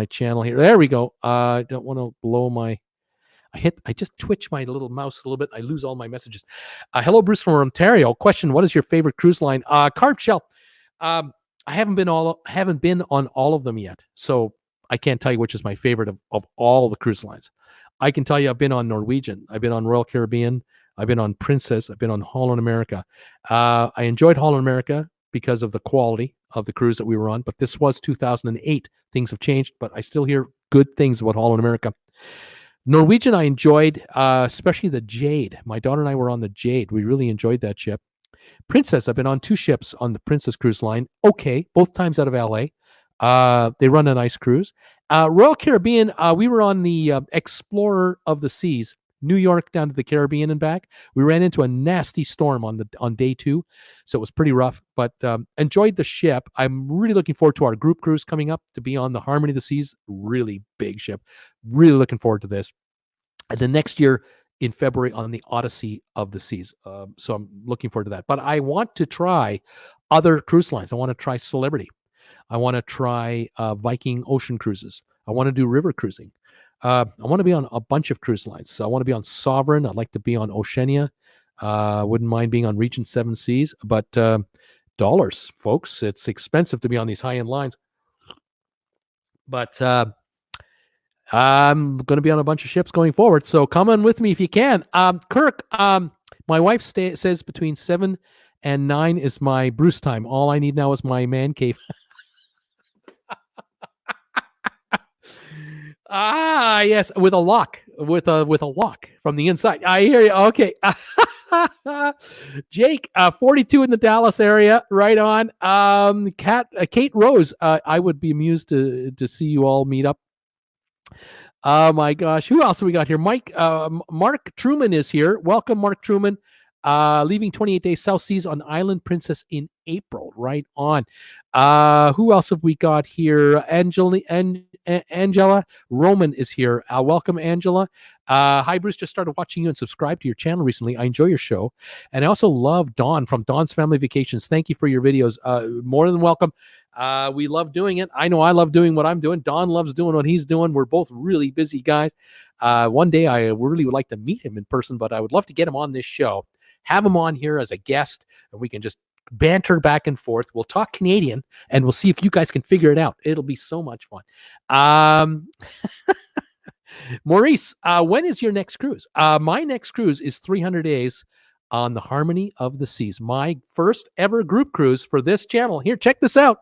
channel here. There we go. I don't want to blow my. I just twitch my little mouse a little bit. I lose all my messages. Hello, Bruce from Ontario. Question: what is your favorite cruise line? Carved Shell. I haven't been on all of them yet, so I can't tell you which is my favorite of all the cruise lines. I can tell you I've been on Norwegian, I've been on Royal Caribbean, I've been on Princess, I've been on Holland America. I enjoyed Holland America because of the quality of the cruise that we were on, but this was 2008. Things have changed, but I still hear good things about Holland America. Norwegian I enjoyed, especially the Jade. My daughter and I were on the Jade. We really enjoyed that ship. Princess, I've been on 2 ships on the Princess cruise line. Okay, both times out of LA. They run a nice cruise. Royal Caribbean, we were on the Explorer of the Seas, New York down to the Caribbean and back. We ran into a nasty storm on day 2, so it was pretty rough, but enjoyed the ship. I'm really looking forward to our group cruise coming up to be on the Harmony of the Seas. Really big ship. Really looking forward to this. And the next year in February on the Odyssey of the Seas. So I'm looking forward to that. But I want to try other cruise lines. I want to try Celebrity. I want to try Viking Ocean cruises. I want to do river cruising. I want to be on a bunch of cruise lines. So I want to be on Sovereign. I'd like to be on Oceania. Wouldn't mind being on Regent Seven Seas. But dollars, folks. It's expensive to be on these high-end lines. But I'm going to be on a bunch of ships going forward. So come on with me if you can. Kirk, my wife says between 7 and 9 is my Bruce time. All I need now is my man cave. Yes, with a lock, with a lock from the inside. I hear you. Okay. Jake, 42 in the Dallas area, right on. Kate Rose, I would be amused to see you all meet up. Oh my gosh, who else have we got here? Mark Truman is here. Welcome, Mark Truman. Leaving 28 days South Seas on Island Princess in April. Right on. Who else have we got here? Angela Roman is here. Welcome, Angela. Hi, Bruce. Just started watching you and subscribed to your channel recently. I enjoy your show. And I also love Dawn from Dawn's Family Vacations. Thank you for your videos. More than welcome. We love doing it. I know I love doing what I'm doing. Don loves doing what he's doing. We're both really busy guys. One day I really would like to meet him in person, but I would love to get him on this show. Have him on here as a guest, and we can just banter back and forth. We'll talk Canadian, and we'll see if you guys can figure it out. It'll be so much fun. Maurice, when is your next cruise? My next cruise is 300 days on the Harmony of the Seas. My first ever group cruise for this channel. Here, check this out.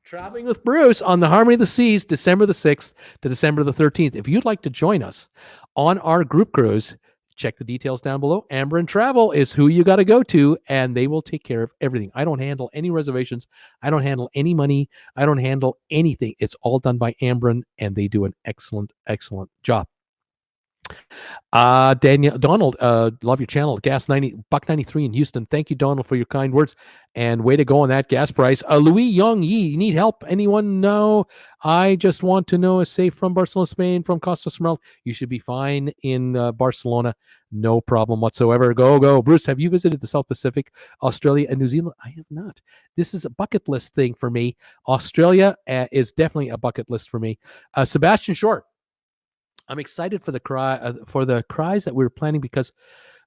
Traveling with Bruce on the Harmony of the Seas, December the 6th to December the 13th. If you'd like to join us on our group cruise, check the details down below. Amber and Travel is who you got to go to, and they will take care of everything. I don't handle any reservations. I don't handle any money. I don't handle anything. It's all done by Amber, and they do an excellent, excellent job. Daniel Donald, love your channel. Gas $1.93 in Houston. Thank you, Donald, for your kind words, and way to go on that gas price. Louis Young Yi, you need help? Anyone know? I just want to know, is safe from Barcelona, Spain, from Costa Smeralda? You should be fine in Barcelona. No problem whatsoever. Go. Bruce, have you visited the South Pacific, Australia, and New Zealand? I have not. This is a bucket list thing for me. Australia is definitely a bucket list for me. Sebastian Short, I'm excited for the cruise that we're planning because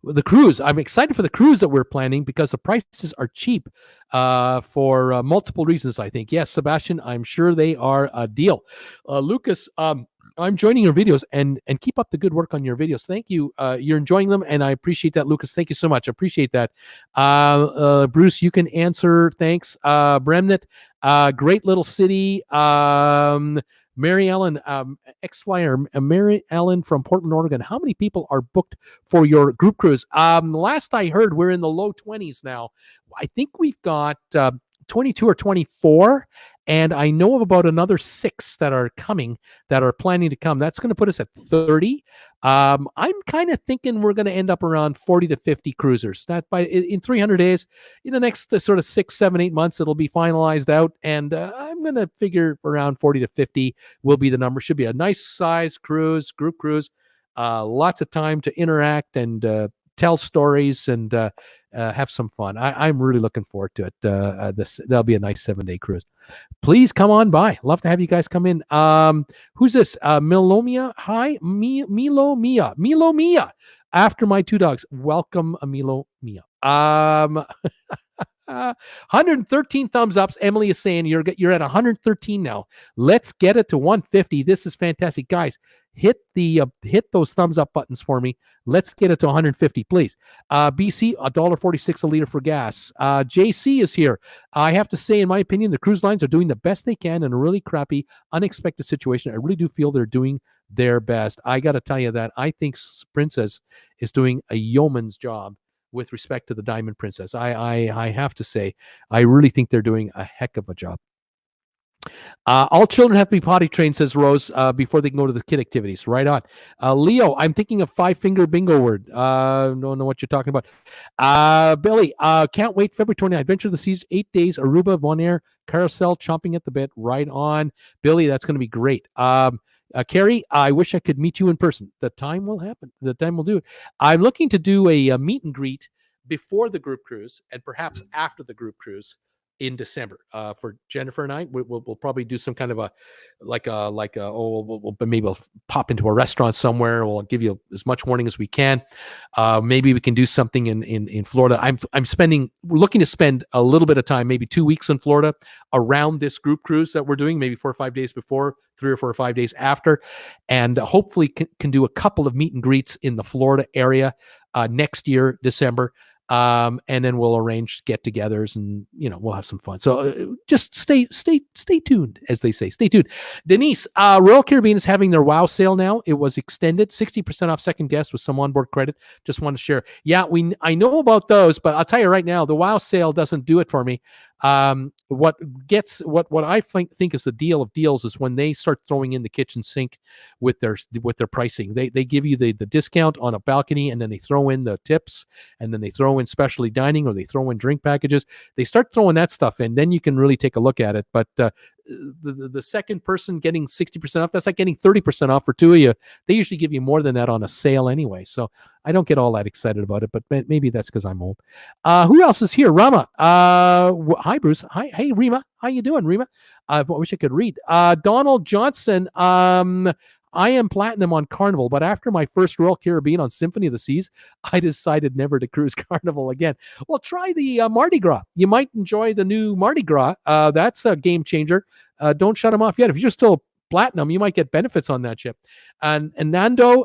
the cruise. I'm excited for the cruise that we're planning because the prices are cheap for multiple reasons. I think yes, Sebastian. I'm sure they are a deal. Lucas, I'm joining your videos and keep up the good work on your videos. Thank you. You're enjoying them, and I appreciate that, Lucas. Thank you so much. I appreciate that. Bruce, you can answer. Thanks, Bremnet. Great little city. Mary Ellen, ex-flyer, Mary Ellen from Portland, Oregon. How many people are booked for your group cruise? Last I heard, we're in the low 20s now. I think we've got 22 or 24, and I know of about another 6 that are coming, that are planning to come. That's going to put us at 30. I'm kind of thinking we're going to end up around 40 to 50 cruisers. That in 300 days, in the next sort of 6, 7, 8 months, it'll be finalized out, and I'm going to figure around 40 to 50 will be the number. Should be a nice size cruise, group cruise, lots of time to interact and tell stories and have some fun. I'm really looking forward to it. That'll be a nice 7-day cruise. Please come on by. Love to have you guys come in. Who's this? Milomia. Hi, Milo Mia. After my 2 dogs. Welcome, Milo Mia. 113 thumbs ups. Emily is saying you're at 113 now. Let's get it to 150. This is fantastic, guys. Hit those thumbs up buttons for me. Let's get it to 150, please. BC, $1.46 a liter for gas. JC is here. I have to say, in my opinion, the cruise lines are doing the best they can in a really crappy, unexpected situation. I really do feel they're doing their best. I got to tell you that I think Princess is doing a yeoman's job with respect to the Diamond Princess. I have to say, I really think they're doing a heck of a job. All children have to be potty trained, says Rose, before they can go to the kid activities. Right on. Leo, I'm thinking of 5-finger bingo word. Don't know what you're talking about. Billy, can't wait. February 29th. Adventure of the Seas, 8 days. Aruba, Bonaire, Carousel, chomping at the bit. Right on. Billy, that's going to be great. Carrie, I wish I could meet you in person. The time will happen. The time will do it. I'm looking to do a meet and greet before the group cruise and perhaps after the group cruise in December. For Jennifer and I, we'll probably do some kind of maybe we'll pop into a restaurant somewhere. We'll give you as much warning as we can. Maybe we can do something in Florida. We're looking to spend a little bit of time, maybe 2 weeks in Florida around this group cruise that we're doing, maybe 4 or 5 days before, 3 or 4 or 5 days after, and hopefully can do a couple of meet and greets in the Florida area next year, December. And then we'll arrange get-togethers, and we'll have some fun. So just stay tuned, as they say. Stay tuned. Denise, Royal Caribbean is having their WOW sale now. It was extended, 60% off second guest with some onboard credit. Just want to share. Yeah, I know about those, but I'll tell you right now, the WOW sale doesn't do it for me. What I think is the deal of deals is when they start throwing in the kitchen sink with their pricing. They give you the discount on a balcony, and then they throw in the tips, and then they throw in specialty dining, or they throw in drink packages. They start throwing that stuff in, then you can really take a look at it. But the second person getting 60% off, that's like getting 30% off for 2 of you. They usually give you more than that on a sale anyway. So I don't get all that excited about it, but maybe that's because I'm old. Who else is here? Rama. Hi, Bruce. Hi. Hey, Rima. How you doing, Rima? I wish I could read. Donald Johnson. I am platinum on Carnival, but after my first Royal Caribbean on Symphony of the Seas, I decided never to cruise Carnival again. Well, try the Mardi Gras. You might enjoy the new Mardi Gras. That's a game changer. Don't shut them off yet. If you're still platinum, you might get benefits on that ship. And Nando,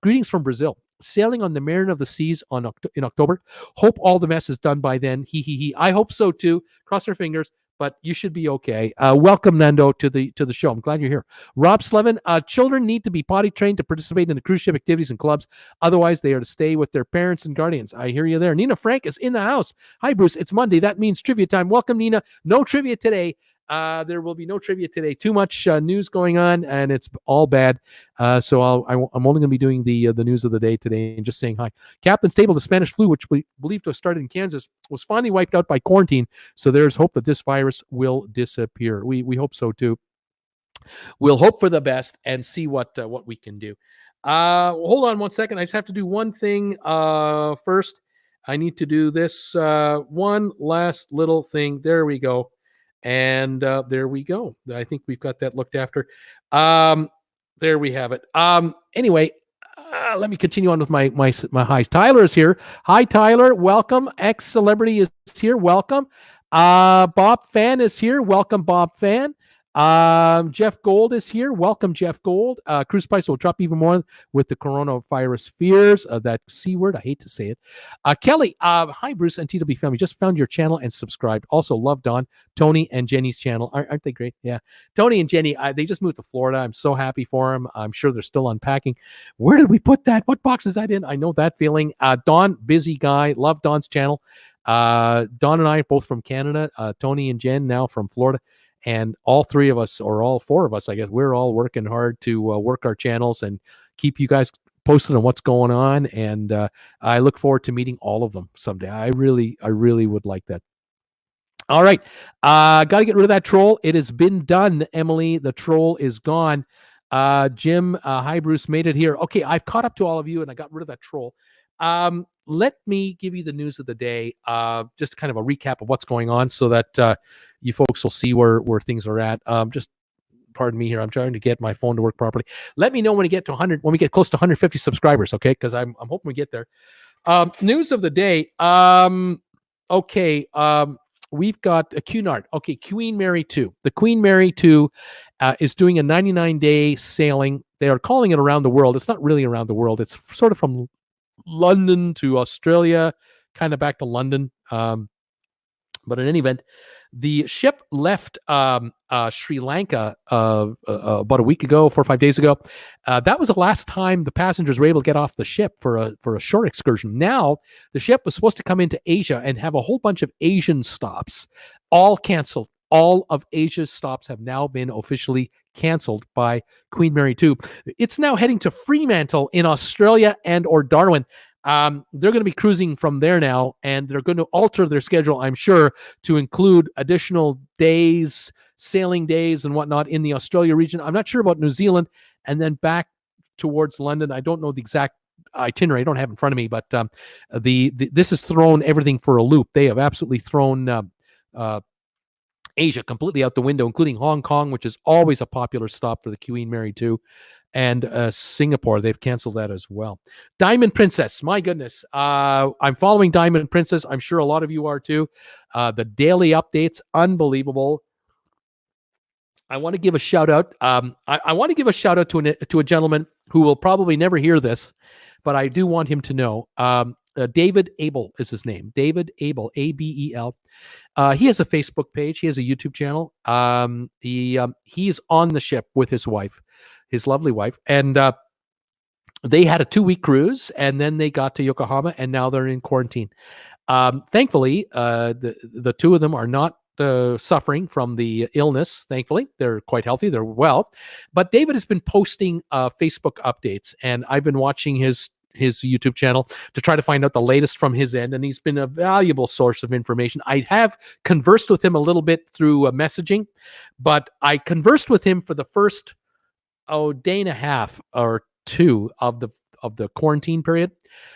greetings from Brazil. Sailing on the Mariner of the Seas in October. Hope all the mess is done by then. He. I hope so too. Cross our fingers. But you should be okay. Welcome, Nando, to the show. I'm glad you're here. Rob Slevin, children need to be potty trained to participate in the cruise ship activities and clubs. Otherwise, they are to stay with their parents and guardians. I hear you there. Nina Frank is in the house. Hi, Bruce. It's Monday. That means trivia time. Welcome, Nina. No trivia today. There will be no trivia today. Too much news going on, and it's all bad. So I'm only going to be doing the news of the day today and just saying hi. Captain's Table, the Spanish flu, which we believe to have started in Kansas, was finally wiped out by quarantine. So there's hope that this virus will disappear. We hope so too. We'll hope for the best and see what we can do. Hold on one second. I just have to do one thing first. I need to do this one last little thing. There we go. And there we go. I think we've got that looked after. There we have it. Anyway, let me continue on with my highs. Tyler is here. Hi, Tyler. Welcome. Ex-celebrity is here. Welcome. Bob Fan is here. Welcome, Bob Fan. Jeff Gold is here. Welcome, Jeff Gold. Cruise price will drop even more with the coronavirus fears. That C word, I hate to say it. Kelly, hi, Bruce and TWB family. Just found your channel and subscribed. Also, love Don, Tony, and Jenny's channel. Aren't they great? Yeah. Tony and Jenny, they just moved to Florida. I'm so happy for them. I'm sure they're still unpacking. Where did we put that? What box is that in? I know that feeling. Don, busy guy. Love Don's channel. Don and I, both from Canada. Tony and Jen now from Florida. And all three of us, or all four of us, I guess, we're all working hard to work our channels and keep you guys posted on what's going on. And I look forward to meeting all of them someday. I really would like that. All right. Got to get rid of that troll. It has been done, Emily. The troll is gone. Jim, hi, Bruce, made it here. Okay, I've caught up to all of you, and I got rid of that troll. Let me give you the news of the day, just kind of a recap of what's going on so that you folks will see where things are at. Just pardon me here. I'm trying to get my phone to work properly. Let me know when we get to 100, when we get close to 150 subscribers, okay? Because I'm hoping we get there. News of the day. Okay. We've got a Cunard. Okay, Queen Mary 2. The Queen Mary 2 is doing a 99-day sailing. They are calling it around the world. It's not really around the world. It's sort of from London to Australia, kind of back to London. But in any event, the ship left Sri Lanka about a week ago, 4 or 5 days ago. That was the last time the passengers were able to get off the ship for a short excursion. Now, the ship was supposed to come into Asia and have a whole bunch of Asian stops, all canceled. All of Asia's stops have now been officially canceled by Queen Mary 2. It's now heading to Fremantle in Australia and or Darwin. They're going to be cruising from there now, and they're going to alter their schedule, I'm sure, to include additional days, sailing days and whatnot in the Australia region. I'm not sure about New Zealand, and then back towards London. I don't know the exact itinerary. I don't have it in front of me, but this has thrown everything for a loop. They have absolutely thrown Asia completely out the window, including Hong Kong, which is always a popular stop for the Queen Mary 2. And Singapore, they've canceled that as well. Diamond Princess, my goodness. I'm following Diamond Princess. I'm sure a lot of you are too. The daily updates, unbelievable. I want to give a shout out. I want to give a shout out to a gentleman who will probably never hear this, but I do want him to know. David Abel is his name. David Abel, A-B-E-L. He has a Facebook page. He has a YouTube channel. He is on the ship with his wife, his lovely wife, and they had a 2-week cruise, and then they got to Yokohama, and now they're in quarantine. Thankfully, the two of them are not suffering from the illness. Thankfully, they're quite healthy. They're well. But David has been posting Facebook updates, and I've been watching his YouTube channel to try to find out the latest from his end, and he's been a valuable source of information. I have conversed with him a little bit through messaging, but I conversed with him for the first day and a half or two of the quarantine period.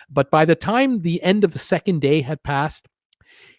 But by the time the end of the second day had passed,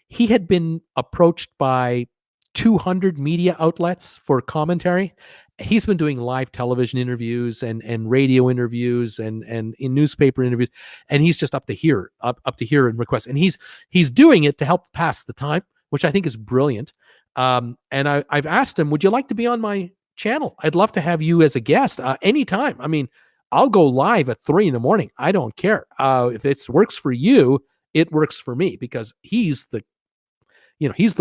he had been approached by 200 media outlets for commentary. He's been doing live television interviews and radio interviews and in newspaper interviews, and he's just up to here in requests. And he's doing it to help pass the time, which I think is brilliant. And I've asked him, would you like to be on my channel? I'd love to have you as a guest anytime. I mean, I'll go live at 3 a.m. I don't care. If it works for you, it works for me, because he's the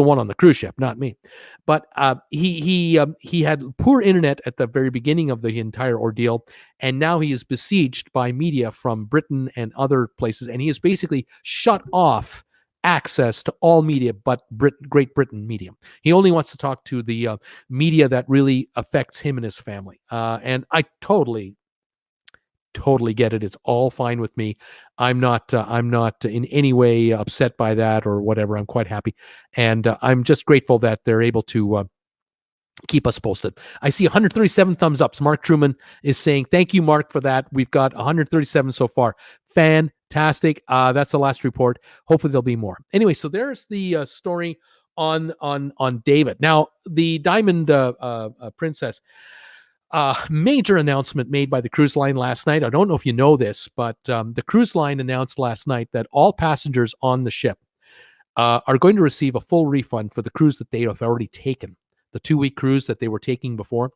one on the cruise ship, not me. But he had poor internet at the very beginning of the entire ordeal, and now he is besieged by media from Britain and other places, and he has basically shut off access to all media but Great Britain media. He only wants to talk to the media that really affects him and his family. And I totally get it. It's all fine with me. I'm not in any way upset by that or whatever. I'm quite happy. And I'm just grateful that they're able to keep us posted. I see 137 thumbs ups. Mark Truman is saying, thank you, Mark, for that. We've got 137 so far. Fantastic. That's the last report. Hopefully there'll be more. Anyway, so there's the story on David. Now, the Diamond Princess, major announcement made by the cruise line last night. I don't know if you know this, but the cruise line announced last night that all passengers on the ship are going to receive a full refund for the cruise that they have already taken. the 2-week cruise that they were taking before.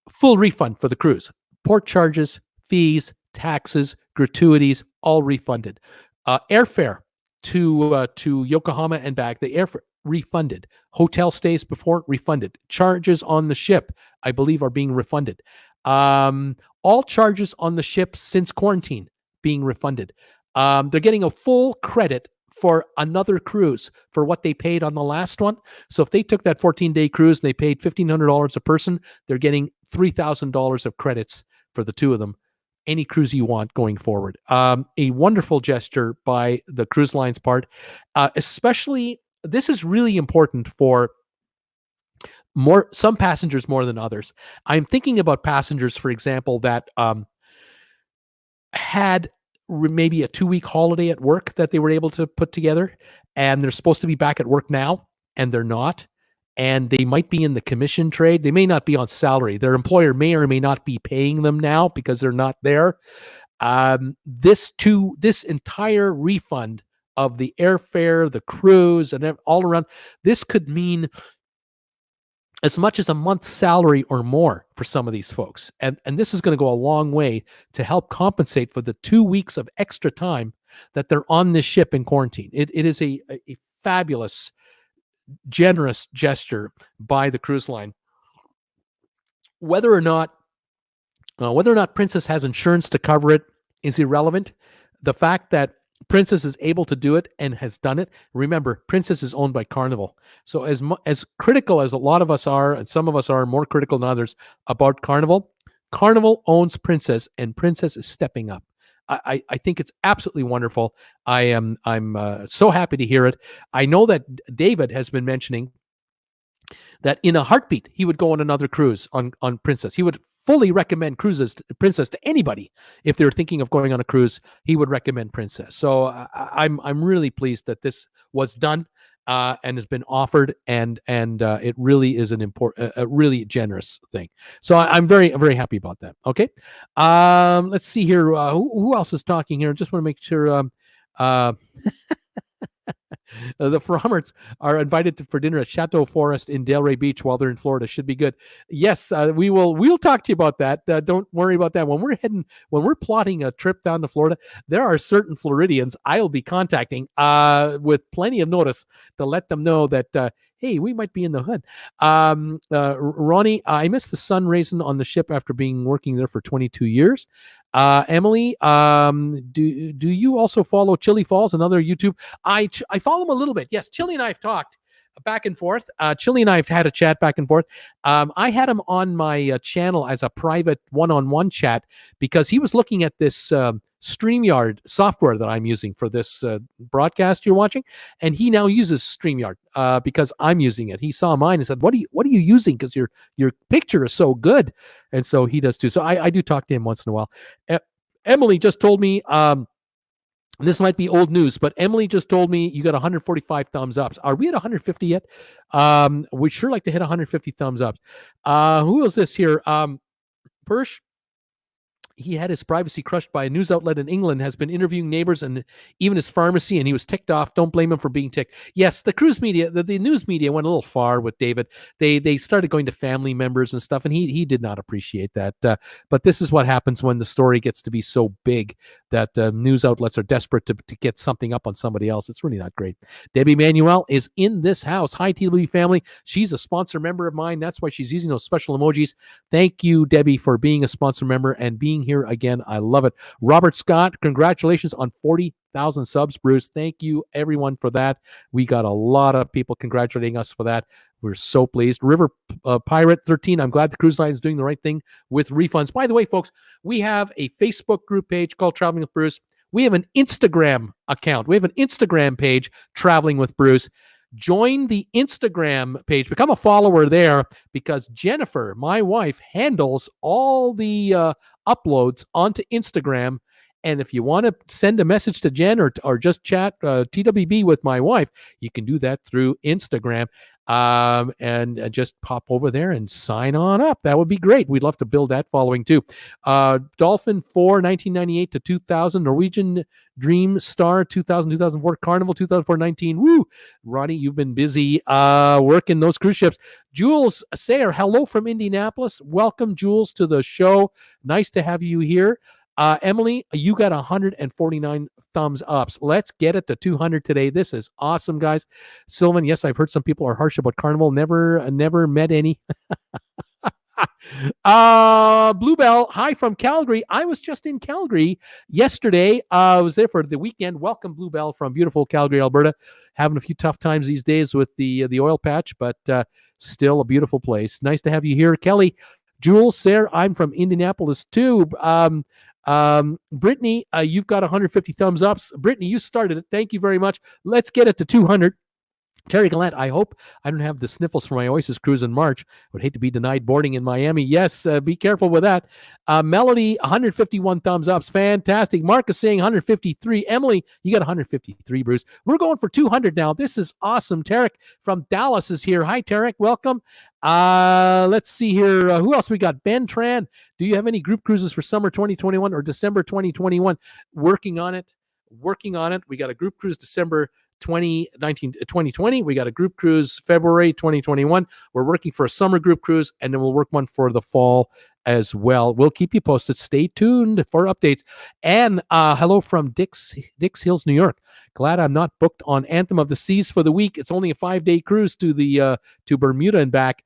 Full refund for the cruise. Port charges, fees, taxes, gratuities, all refunded. Airfare to Yokohama and back, the airfare refunded. Hotel stays before, refunded. Charges on the ship, I believe, are being refunded. All charges on the ship since quarantine being refunded. They're getting a full credit for another cruise for what they paid on the last one. So if they took that 14-day cruise and they paid $1,500 a person, they're getting $3,000 of credits for the two of them. Any cruise you want going forward. A wonderful gesture by the cruise line's part. Especially, this is really important for some passengers more than others. I'm thinking about passengers, for example, that had maybe a 2-week holiday at work that they were able to put together, and they're supposed to be back at work now, and they're not. And they might be in the commission trade. They may not be on salary. Their employer may or may not be paying them now because they're not there. This entire refund of the airfare, the cruise, and all around, this could mean as much as a month's salary or more for some of these folks. And this is going to go a long way to help compensate for the 2 weeks of extra time that they're on this ship in quarantine. It is a fabulous, generous gesture by the cruise line. Whether or not Princess has insurance to cover it is irrelevant. The fact that Princess is able to do it and has done it. Remember, Princess is owned by Carnival. So as critical as a lot of us are, and some of us are more critical than others about Carnival, Carnival owns Princess, and Princess is stepping up. I think it's absolutely wonderful. I'm so happy to hear it. I know that David has been mentioning that in a heartbeat he would go on another cruise on Princess. He would fully recommend Princess to anybody. If they're thinking of going on a cruise, he would recommend Princess. So I'm really pleased that this was done and has been offered, and it really is a really generous thing. So I'm very, very happy about that. Okay, let's see here. Who else is talking here? Just want to make sure. The Frommerts are invited for dinner at Chateau Forest in Delray Beach while they're in Florida. Should be good. Yes, we'll talk to you about that. Don't worry about that. When we're plotting a trip down to Florida, there are certain Floridians I'll be contacting with plenty of notice to let them know that hey, we might be in the hood. Ronnie, I missed the sun raising on the ship after working there for 22 years. Emily, do you also follow Chili Falls, another YouTube? I follow him a little bit. Yes, Chili and I have talked back and forth. Chili and I have had a chat back and forth. I had him on my channel as a private one-on-one chat because he was looking at this StreamYard software that I'm using for this broadcast you're watching, and he now uses StreamYard because I'm using it. He saw mine and said, "What are you using? Because your picture is so good." And so he does too. So I do talk to him once in a while. Emily just told me. This might be old news, but Emily just told me you got 145 thumbs ups. Are we at 150 yet? We'd sure like to hit 150 thumbs ups. Who is this here? Persh. He had his privacy crushed by a news outlet in England, has been interviewing neighbors and even his pharmacy, and he was ticked off. Don't blame him for being ticked. Yes, the cruise media, the news media went a little far with David. They started going to family members and stuff, and he did not appreciate that. But this is what happens when the story gets to be so big that news outlets are desperate to get something up on somebody else. It's really not great. Debbie Manuel is in this house. Hi, TWB family. She's a sponsor member of mine. That's why she's using those special emojis. Thank you, Debbie, for being a sponsor member and being here again. I love it. Robert Scott, congratulations on 40,000 subs, Bruce. Thank you, everyone, for that. We got a lot of people congratulating us for that. We're so pleased. River Pirate 13, I'm glad the cruise line is doing the right thing with refunds. By the way, folks, we have a Facebook group page called Traveling with Bruce. We have an Instagram account. We have an Instagram page, Traveling with Bruce. Join the Instagram page. Become a follower there because Jennifer, my wife, handles all the uploads onto Instagram. And if you want to send a message to Jen or just chat TWB with my wife, you can do that through Instagram. and just pop over there and sign on up. That would be great. We'd love to build that following too. Dolphin 4, 1998 to 2000, Norwegian Dream Star 2000, 2004, Carnival 2004, 19. Woo! Ronnie, you've been busy working those cruise ships. Jules Sayer, hello from Indianapolis. Welcome, Jules, to the show. Nice to have you here. Emily, you got 149 thumbs ups. Let's get it to 200 today. This is awesome, guys. Sylvan, yes, I've heard some people are harsh about Carnival. Never met any. Bluebell, hi from Calgary. I was just in Calgary yesterday. I was there for the weekend. Welcome, Bluebell, from beautiful Calgary, Alberta. Having a few tough times these days with the oil patch, but still a beautiful place. Nice to have you here, Kelly. Jules, Sarah, I'm from Indianapolis too. Brittany, you've got 150 thumbs ups. Brittany, you started it. Thank you very much. Let's get it to 200. Terry Gallant, I hope I don't have the sniffles for my Oasis cruise in March. I would hate to be denied boarding in Miami. Yes, be careful with that. Melody, 151 thumbs ups. Fantastic. Mark is saying 153. Emily, you got 153, Bruce. We're going for 200 now. This is awesome. Tarek from Dallas is here. Hi, Tarek. Welcome. Let's see here. Who else we got? Ben Tran. Do you have any group cruises for summer 2021 or December 2021? Working on it. We got a group cruise December 2020. We got a group cruise February 2021. We're working for a summer group cruise, and then we'll work one for the fall as well. We'll keep you posted. Stay tuned for updates. And hello from Dix Hills, New York. Glad I'm not booked on Anthem of the Seas for the week. It's only a 5-day cruise to the to Bermuda and back.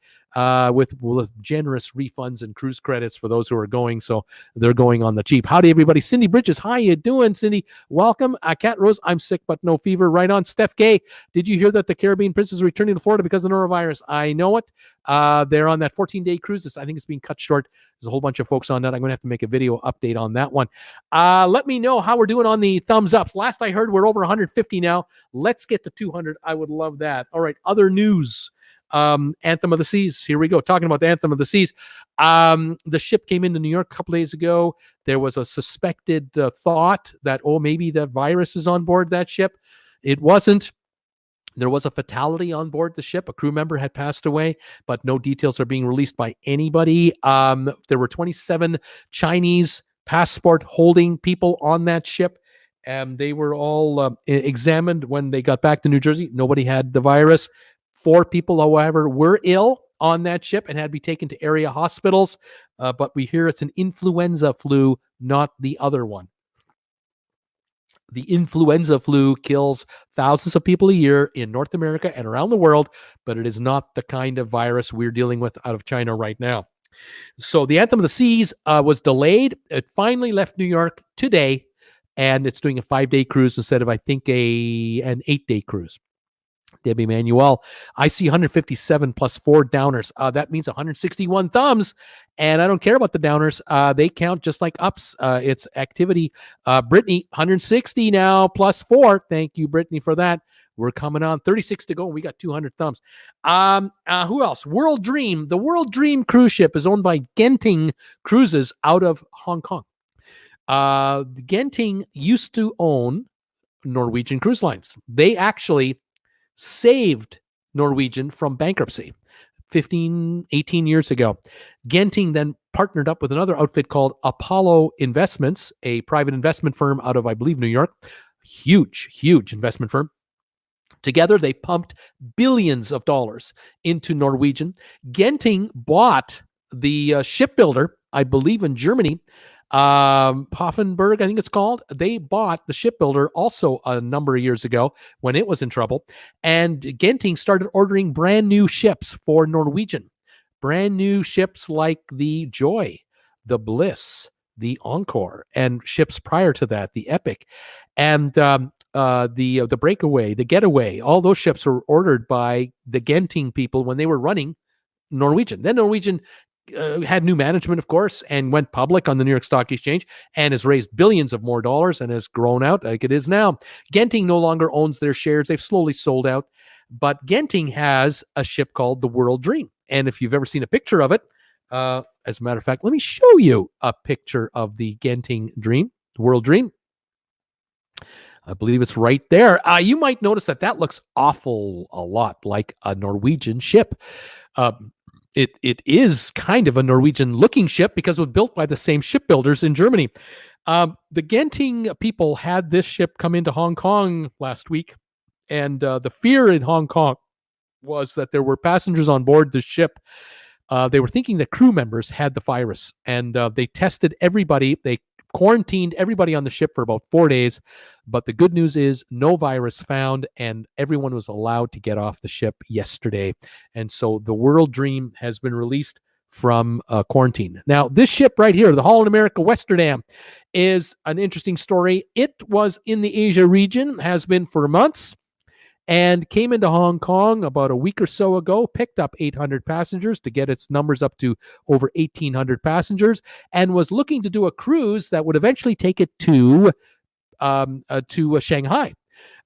With generous refunds and cruise credits for those who are going, so they're going on the cheap. Howdy, everybody. Cindy Bridges, how you doing, Cindy? Welcome. Cat Rose, I'm sick but no fever. Right on. Steph Gay, did you hear that the Caribbean Princess is returning to Florida because of norovirus? I know it. They're on that 14-day cruise. I think it's being cut short. There's a whole bunch of folks on that. I'm going to have to make a video update on that one. Let me know how we're doing on the thumbs ups. Last I heard, we're over 150 now. Let's get to 200. I would love that. All right, other news. Anthem of the Seas. Here we go. Talking about the Anthem of the Seas. The ship came into New York a couple days ago. There was a suspected thought that, maybe the virus is on board that ship. It wasn't. There was a fatality on board the ship. A crew member had passed away, but no details are being released by anybody. There were 27 Chinese passport holding people on that ship. And they were all examined when they got back to New Jersey. Nobody had the virus. 4 people, however, were ill on that ship and had to be taken to area hospitals. But we hear it's an influenza flu, not the other one. The influenza flu kills thousands of people a year in North America and around the world, but it is not the kind of virus we're dealing with out of China right now. So the Anthem of the Seas was delayed. It finally left New York today, and it's doing a 5-day cruise instead of, I think, an 8-day cruise. Debbie Manuel, I see 157 plus 4 downers. That means 161 thumbs, and I don't care about the downers. They count just like ups. It's activity. Brittany, 160 now plus 4. Thank you, Brittany, for that. We're coming on 36 to go, and we got 200 thumbs. Who else? World Dream. The World Dream cruise ship is owned by Genting Cruises out of Hong Kong. Genting used to own Norwegian Cruise Lines. They actually saved Norwegian from bankruptcy 18 years ago. Genting then partnered up with another outfit called Apollo Investments, a private investment firm out of, I believe, New York. Huge investment firm. Together, they pumped billions of dollars into Norwegian. Genting bought the shipbuilder, I believe, in Germany, Poffenberg, I think it's called. They bought the shipbuilder also a number of years ago when it was in trouble. And Genting started ordering brand new ships for Norwegian. Brand new ships like the Joy, the Bliss, the Encore, and ships prior to that, the Epic. And the Breakaway, the Getaway, all those ships were ordered by the Genting people when they were running Norwegian. Then Norwegian had new management, of course, and went public on the New York Stock Exchange and has raised billions of more dollars and has grown out like it is now. Genting no longer owns their shares. They've slowly sold out. But Genting has a ship called the World Dream. And if you've ever seen a picture of it, as a matter of fact, let me show you a picture of the Genting Dream, the World Dream. I believe it's right there. You might notice that looks awful a lot like a Norwegian ship. Um, it is kind of a Norwegian-looking ship because it was built by the same shipbuilders in Germany. The Genting people had this ship come into Hong Kong last week, and the fear in Hong Kong was that there were passengers on board the ship. They were thinking that crew members had the virus, and they tested everybody. They quarantined everybody on the ship for about 4 days. But the good news is no virus found, and everyone was allowed to get off the ship yesterday. And so the World Dream has been released from quarantine. Now, this ship right here, the Holland America Westerdam, is an interesting story. It was in the Asia region, has been for months, and came into Hong Kong about a week or so ago, picked up 800 passengers to get its numbers up to over 1,800 passengers, and was looking to do a cruise that would eventually take it to Shanghai.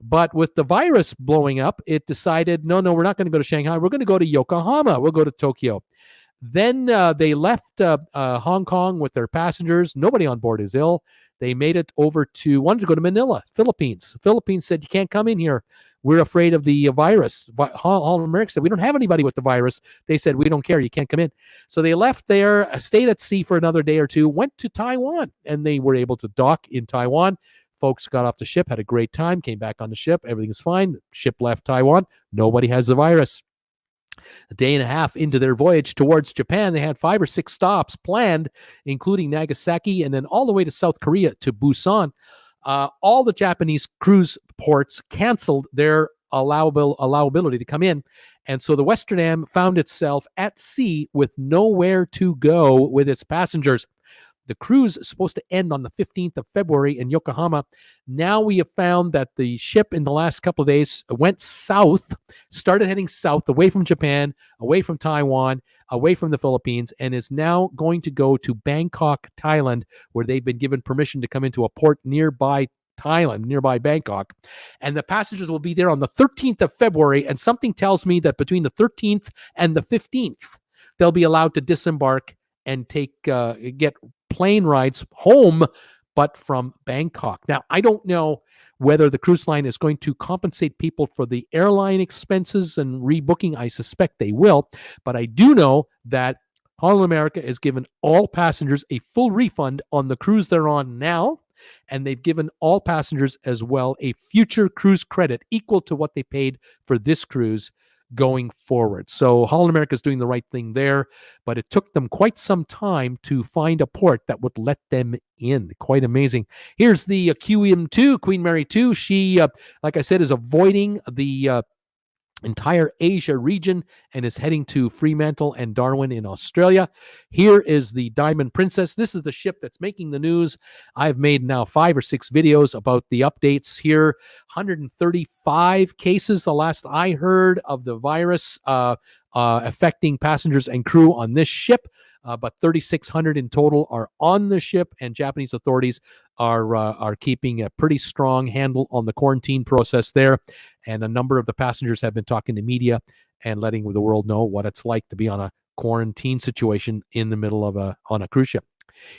But with the virus blowing up, it decided, no, we're not going to go to Shanghai. We're going to go to Yokohama. We'll go to Tokyo. Then they left Hong Kong with their passengers. Nobody on board is ill. They made it wanted to go to Manila, Philippines. Philippines said, you can't come in here. We're afraid of the virus. Holland America said, we don't have anybody with the virus. They said, we don't care. You can't come in. So they left there, stayed at sea for another day or two, went to Taiwan, and they were able to dock in Taiwan. Folks got off the ship, had a great time, came back on the ship. Everything's fine. Ship left Taiwan. Nobody has the virus. A day and a half into their voyage towards Japan, they had 5 or 6 stops planned, including Nagasaki and then all the way to South Korea to Busan. All the Japanese cruise ports canceled their allowability to come in. And so the Westerdam found itself at sea with nowhere to go with its passengers. The cruise is supposed to end on the 15th of February in Yokohama. Now we have found that the ship in the last couple of days went south, started heading south away from Japan, away from Taiwan, away from the Philippines, and is now going to go to Bangkok, Thailand, where they've been given permission to come into a port nearby Thailand, nearby Bangkok. And the passengers will be there on the 13th of February, and something tells me that between the 13th and the 15th, they'll be allowed to disembark and get plane rides home, but from Bangkok. Now, I don't know whether the cruise line is going to compensate people for the airline expenses and rebooking. I suspect they will, but I do know that Holland America has given all passengers a full refund on the cruise they're on now, and they've given all passengers as well a future cruise credit equal to what they paid for this cruise going forward. So Holland America is doing the right thing there, but it took them quite some time to find a port that would let them in. Quite amazing. Here's the QM2, Queen Mary 2. She, like I said, is avoiding the entire Asia region and is heading to Fremantle and Darwin in Australia. Here is the Diamond Princess. This is the ship that's making the news. I've made now 5 or 6 videos about the updates here. 135 cases, the last I heard, of the virus affecting passengers and crew on this ship. But 3,600 in total are on the ship, and Japanese authorities are keeping a pretty strong handle on the quarantine process there. And a number of the passengers have been talking to media and letting the world know what it's like to be on a quarantine situation in the middle of on a cruise ship.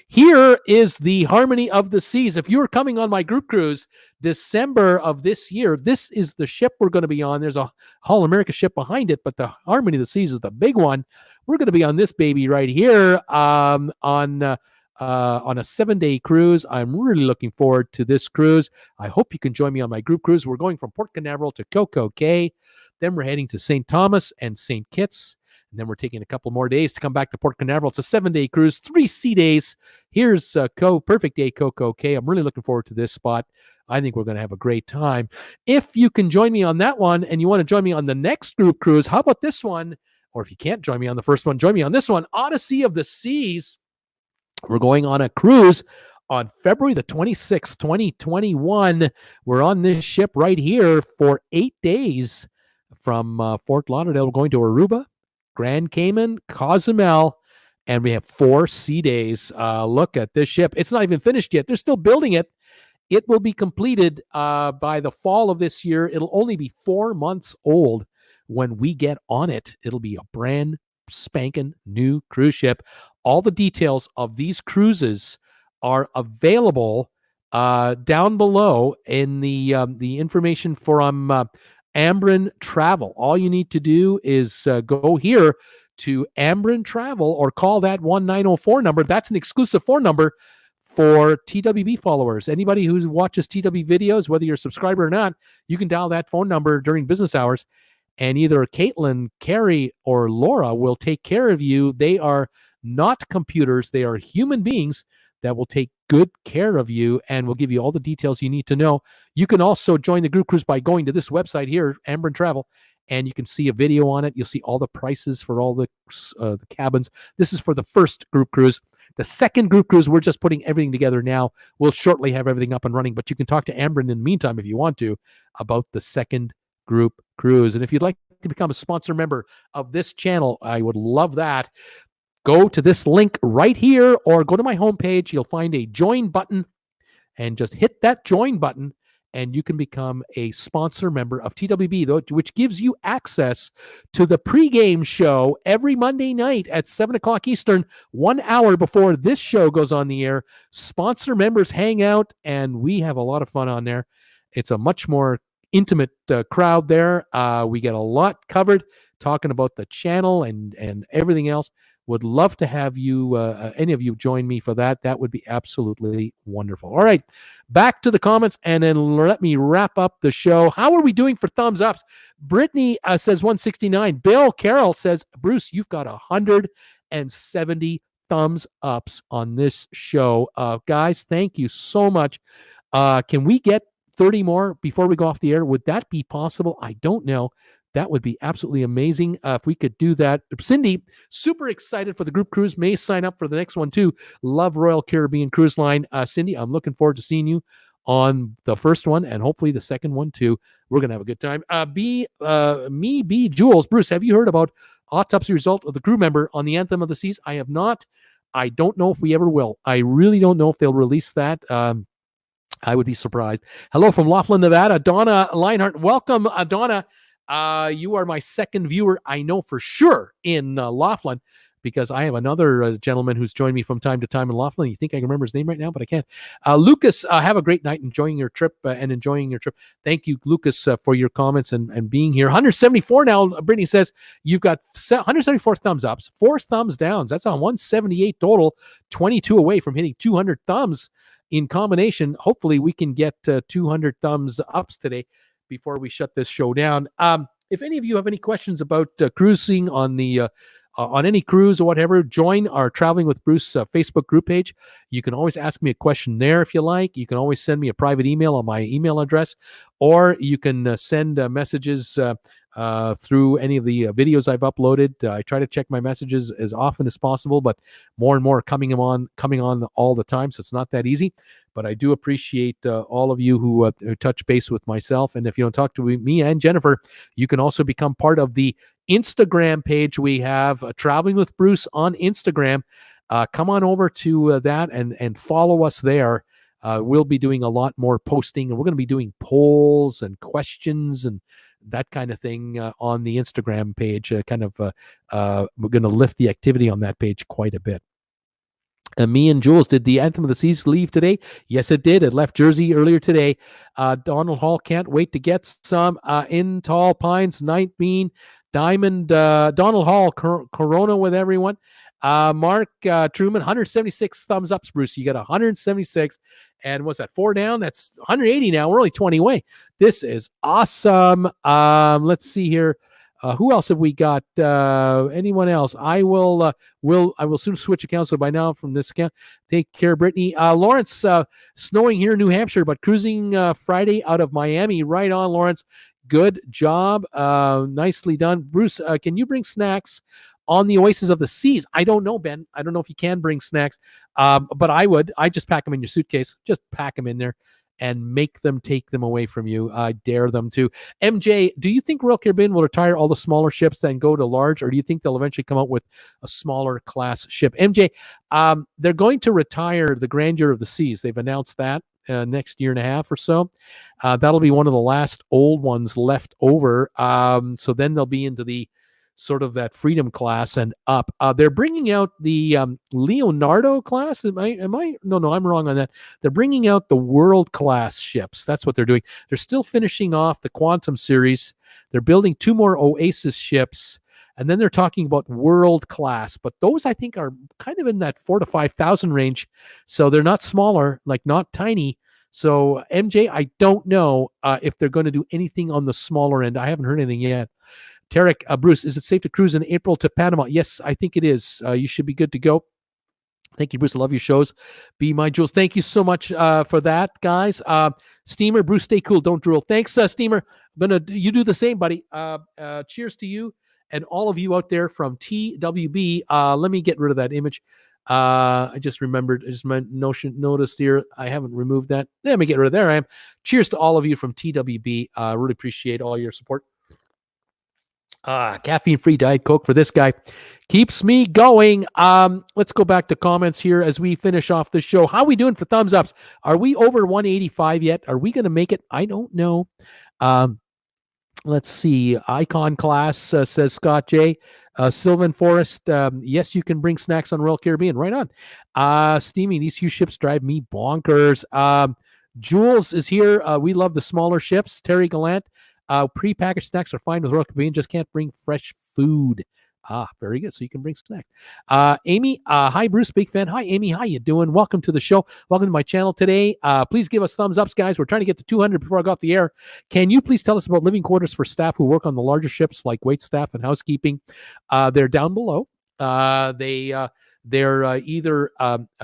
Here is the Harmony of the Seas. If you're coming on my group cruise December of this year, this is the ship we're going to be on. There's a Holland America ship behind it, but the Harmony of the Seas is the big one. We're going to be on this baby right here on a 7-day cruise. I'm really looking forward to this cruise. I hope you can join me on my group cruise. We're going from Port Canaveral to Coco Cay. Then we're heading to St. Thomas and St. Kitts. And then we're taking a couple more days to come back to Port Canaveral. It's a 7-day cruise, 3 sea days. Here's perfect day Coco Cay. I'm really looking forward to this spot. I think we're going to have a great time. If you can join me on that one and you want to join me on the next group cruise, how about this one? Or if you can't join me on the first one, join me on this one, Odyssey of the Seas. We're going on a cruise on February the 26th, 2021. We're on this ship right here for 8 days from Fort Lauderdale. We're going to Aruba, Grand Cayman, Cozumel, and we have 4 sea days. Look at this ship. It's not even finished yet. They're still building it. It will be completed by the fall of this year. It'll only be 4 months old when we get on it. It'll be a brand spanking new cruise ship. All the details of these cruises are available down below in the information from Ambrin Travel. All you need to do is go here to Ambrin Travel or call that 1904 number. That's an exclusive phone number for TWB followers. Anybody who watches TWB videos, whether you're a subscriber or not, you can dial that phone number during business hours, and either Caitlin, Carrie, or Laura will take care of you. They are not computers. They are human beings that will take good care of you and will give you all the details you need to know. You can also join the group cruise by going to this website here, Ambrin Travel, and you can see a video on it. You'll see all the prices for all the cabins. This is for the first group cruise. The second group cruise, we're just putting everything together now. We'll shortly have everything up and running, but you can talk to Ambrin in the meantime if you want to about the second group cruise. And if you'd like to become a sponsor member of this channel, I would love that. Go to this link right here or go to my homepage. You'll find a join button and just hit that join button and you can become a sponsor member of TWB, which gives you access to the pregame show every Monday night at 7 o'clock Eastern, 1 hour before this show goes on the air. Sponsor members hang out, and we have a lot of fun on there. It's a much more intimate crowd there. We get a lot covered, talking about the channel and everything else. Would love to have you, any of you, join me for that. That would be absolutely wonderful. All right, back to the comments, and then let me wrap up the show. How are we doing for thumbs ups? Brittany says 169. Bill Carroll says, Bruce, you've got 170 thumbs ups on this show. Guys, thank you so much. Can we get 30 more before we go off the air? Would that be possible? I don't know. That would be absolutely amazing if we could do that. Cindy, super excited for the group cruise. May sign up for the next one too. Love Royal Caribbean Cruise Line. Cindy, I'm looking forward to seeing you on the first one and hopefully the second one too. We're going to have a good time. B Jules. Bruce, have you heard about autopsy result of the crew member on the Anthem of the Seas? I have not. I don't know if we ever will. I really don't know if they'll release that. I would be surprised. Hello from Laughlin, Nevada. Donna Leinhardt. Welcome, Donna. You are my second viewer, I know for sure, in Laughlin, because I have another gentleman who's joined me from time to time in Laughlin. You think I can remember his name right now, but I can't. Lucas, have a great night, enjoying your trip. Thank you, Lucas, for your comments and being here. 174 now, Brittany says, you've got 174 thumbs ups, 4 thumbs downs. That's on 178 total, 22 away from hitting 200 thumbs in combination. Hopefully we can get 200 thumbs ups today before we shut this show down. If any of you have any questions about cruising on the on any cruise or whatever, join our Traveling with Bruce Facebook group page. You can always ask me a question there if you like. You can always send me a private email on my email address, or you can send messages through any of the videos I've uploaded. I try to check my messages as often as possible, but more and more are coming on all the time, so it's not that easy. But I do appreciate all of you who touch base with myself. And if you don't talk to me and Jennifer, you can also become part of the Instagram page we have, Traveling with Bruce on Instagram. Come on over to that and follow us there. We'll be doing a lot more posting, and we're going to be doing polls and questions and that kind of thing on the Instagram page. We're going to lift the activity on that page quite a bit. Me and Jules, did the Anthem of the Seas leave today? Yes, it did. It left Jersey earlier today. Donald Hall, can't wait to get some. In Tall Pines, Night Bean, Diamond, Donald Hall, Corona with everyone. Mark Truman, 176 thumbs ups, Bruce. You got 176. And what's that, 4 down? That's 180 now. We're only 20 away. This is awesome. Let's see here. Who else have we got? Anyone else? I will soon switch accounts. So by now from this account, take care, Brittany. Lawrence, snowing here in New Hampshire, but cruising Friday out of Miami. Right on, Lawrence. Good job. Nicely done. Bruce, can you bring snacks on the Oasis of the Seas? I don't know, Ben. I don't know if you can bring snacks, but I would. I just pack them in your suitcase. Just pack them in there and make them take them away from you. I dare them to. MJ, do you think Royal Caribbean will retire all the smaller ships and go to large, or do you think they'll eventually come out with a smaller class ship? MJ, they're going to retire the Grandeur of the Seas. They've announced that next year and a half or so. That'll be one of the last old ones left over. So then they'll be into the sort of that freedom class and up. They're bringing out the Leonardo class. Am I? No, I'm wrong on that. They're bringing out the world class ships. That's what they're doing. They're still finishing off the Quantum series. They're building 2 more Oasis ships. And then they're talking about world class, but those I think are kind of in that 4,000 to 5,000 range. So they're not smaller, like not tiny. So MJ, I don't know if they're going to do anything on the smaller end. I haven't heard anything yet. Tarek, Bruce, is it safe to cruise in April to Panama? Yes, I think it is. You should be good to go. Thank you, Bruce. I love your shows. Be my jewels. Thank you so much for that, guys. Steamer, Bruce, stay cool. Don't drool. Thanks, Steamer. You do the same, buddy. Cheers to you and all of you out there from TWB. Let me get rid of that image. I just remembered. I just noticed here. I haven't removed that. Let me get rid of there. I am. Cheers to all of you from TWB. Really appreciate all your support. Caffeine-free Diet Coke for this guy. Keeps me going. Let's go back to comments here as we finish off the show. How are we doing for thumbs ups? Are we over 185 yet? Are we going to make it? I don't know. Let's see. Icon class, says Scott J. Sylvan Forest. Yes, you can bring snacks on Royal Caribbean. Right on. Steamy, these huge ships drive me bonkers. Jules is here. We love the smaller ships. Terry Gallant. Pre-packaged snacks are fine with Royal Caribbean, just can't bring fresh food. Very good. So you can bring snacks. Amy, hi, Bruce, big fan. Hi, Amy. How you doing? Welcome to the show. Welcome to my channel today. Please give us thumbs ups, guys. We're trying to get to 200 before I got off the air. Can you please tell us about living quarters for staff who work on the larger ships like wait staff and housekeeping? They're down below. They're either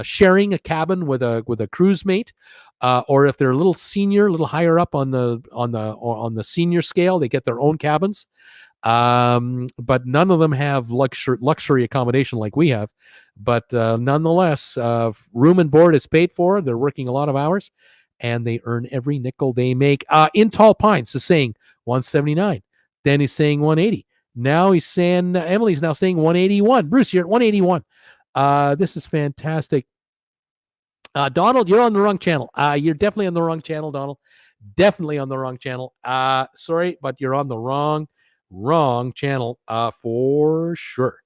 sharing a cabin with a cruise mate, or if they're a little senior, a little higher up on the senior scale, they get their own cabins. But none of them have luxury accommodation like we have. But nonetheless, room and board is paid for. They're working a lot of hours, and they earn every nickel they make. In Tall Pines is saying 179. Then he's saying 180. Now he's saying Emily's now saying 181. Bruce, you're at 181. This is fantastic. Donald, you're on the wrong channel. You're definitely on the wrong channel, Donald. Definitely on the wrong channel. Sorry, but you're on the wrong channel for sure.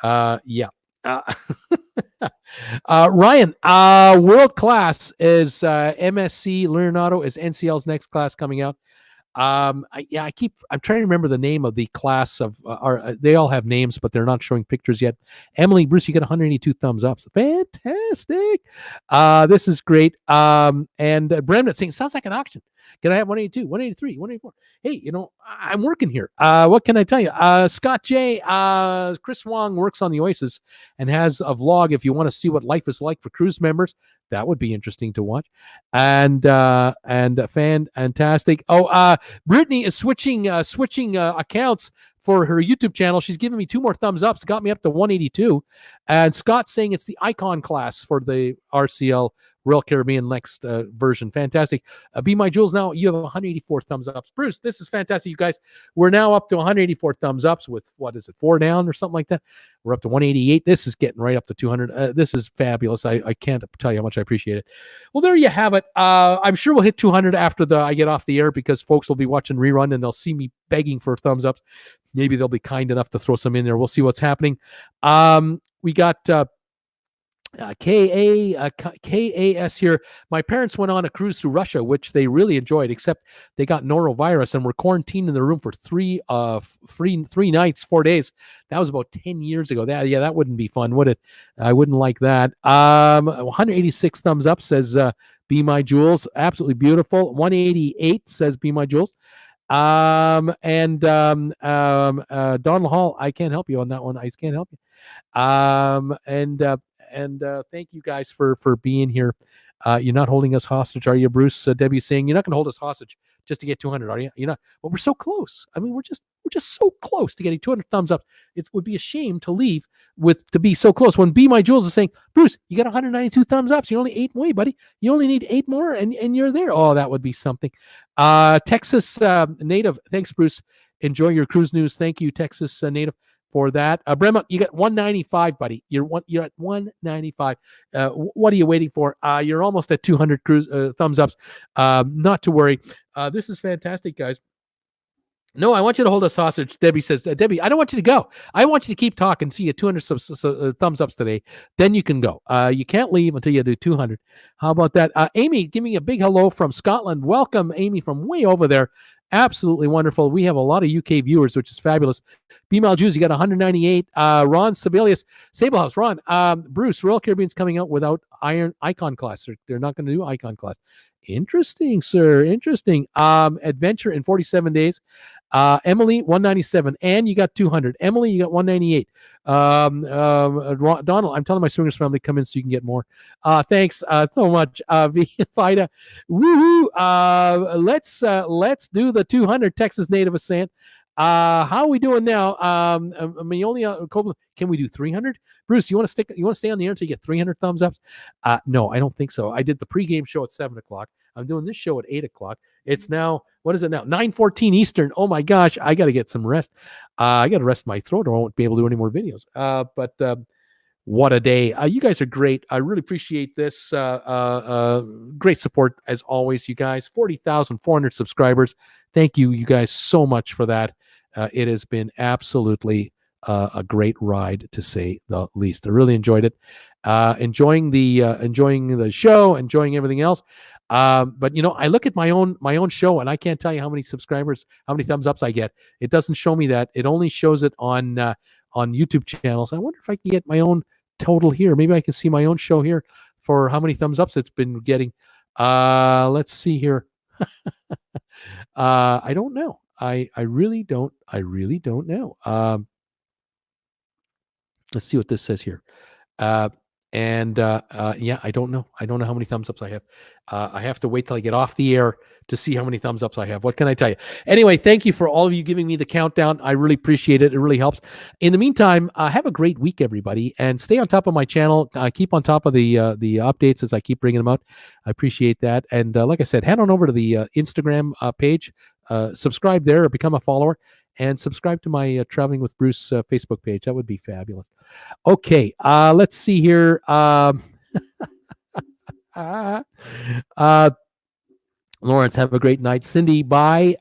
Yeah. Ryan, world class is MSC Leonardo is NCL's next class coming out. I'm trying to remember the name of the class of, they all have names, but they're not showing pictures yet. Emily, Bruce, you get 182 thumbs up. Fantastic. This is great. And Bremnet saying, sounds like an auction. Can I have 182, 183, 184? Hey, I'm working here. What can I tell you? Scott J, Chris Wong works on the Oasis and has a vlog. If you want to see what life is like for cruise members, that would be interesting to watch. And fantastic. Brittany is switching accounts for her YouTube channel. She's giving me 2 more thumbs ups. Got me up to 182. And Scott's saying it's the icon class for the RCL Royal Caribbean next version. Fantastic. Be my jewels. Now you have 184 thumbs ups. Bruce, this is fantastic, you guys. We're now up to 184 thumbs ups with, 4 down or something like that. We're up to 188. This is getting right up to 200. This is fabulous. I can't tell you how much I appreciate it. Well, there you have it. I'm sure we'll hit 200 after I get off the air, because folks will be watching rerun and they'll see me begging for thumbs ups. Maybe they'll be kind enough to throw some in there. We'll see what's happening. We got KAS here. My parents went on a cruise through Russia, which they really enjoyed, except they got norovirus and were quarantined in their room for 3 nights, 4 days. That was about 10 years ago. That wouldn't be fun, would it? I wouldn't like that. 186 thumbs up says Be My Jewels. Absolutely beautiful. 188 says Be My Jewels. Donald Hall, I can't help you on that one. I just can't help you. And thank you guys for being here. You're not holding us hostage, are you, Bruce? Debbie's saying you're not going to hold us hostage just to get 200, are you? You're not. Well, we're so close. I mean, we're just so close to getting 200 thumbs up. It would be a shame to leave to be so close. When Be My Jewels is saying, Bruce, you got 192 thumbs up. So you're only 8 away, buddy. You only need 8 more, and you're there. Oh, that would be something. Texas native. Thanks, Bruce. Enjoy your cruise news. Thank you, Texas native, for that. Brema, you got 195, buddy. You're at 195. What are you waiting for? You're almost at 200 cruise thumbs ups. Not to worry. This is fantastic, guys. No, I want you to hold a sausage. Debbie says, Debbie, I don't want you to go. I want you to keep talking. See you 200 thumbs ups today. Then you can go. You can't leave until you do 200. How about that? Amy, give me a big hello from Scotland. Welcome, Amy, from way over there. Absolutely wonderful. We have a lot of UK viewers, which is fabulous. B-Mal Jews, you got 198. Ron Sebelius, Sablehouse, Ron, Bruce, Royal Caribbean's coming out without Icon Class. They're not going to do Icon Class. Interesting, sir. Interesting. Adventure in 47 days. Emily, 197. Anne, you got 200. Emily, you got 198. Donald, I'm telling my swingers family come in so you can get more. Thanks so much. Vida, woohoo. Let's do the 200 Texas Native Ascent. How are we doing now? Can we do 300? Bruce, you want to stay on the air until you get 300 thumbs up? No, I don't think so. I did the pregame show at 7:00. I'm doing this show at 8:00. It's now, what is it now? 9:14 Eastern. Oh my gosh, I got to get some rest. I got to rest my throat or I won't be able to do any more videos. But what a day. You guys are great. I really appreciate this. Great support as always, you guys. 40,400 subscribers. Thank you, you guys, so much for that. It has been absolutely a great ride, to say the least. I really enjoyed it. Enjoying the show, enjoying everything else. But I look at my own show and I can't tell you how many subscribers, how many thumbs ups I get. It doesn't show me that. It only shows it on YouTube channels. I wonder if I can get my own total here. Maybe I can see my own show here for how many thumbs ups it's been getting. Let's see here. I don't know. I really don't know. Let's see what this says here. Yeah, I don't know. I don't know how many thumbs ups I have. I have to wait till I get off the air to see how many thumbs ups I have. What can I tell you? Anyway, thank you for all of you giving me the countdown. I really appreciate it. It really helps. In the meantime, have a great week, everybody, and stay on top of my channel. Keep on top of the updates as I keep bringing them out. I appreciate that. And like I said, head on over to the Instagram page, subscribe there or become a follower, and subscribe to my Traveling with Bruce Facebook page. That would be fabulous. Okay, let's see here. Lawrence, have a great night. Cindy, bye.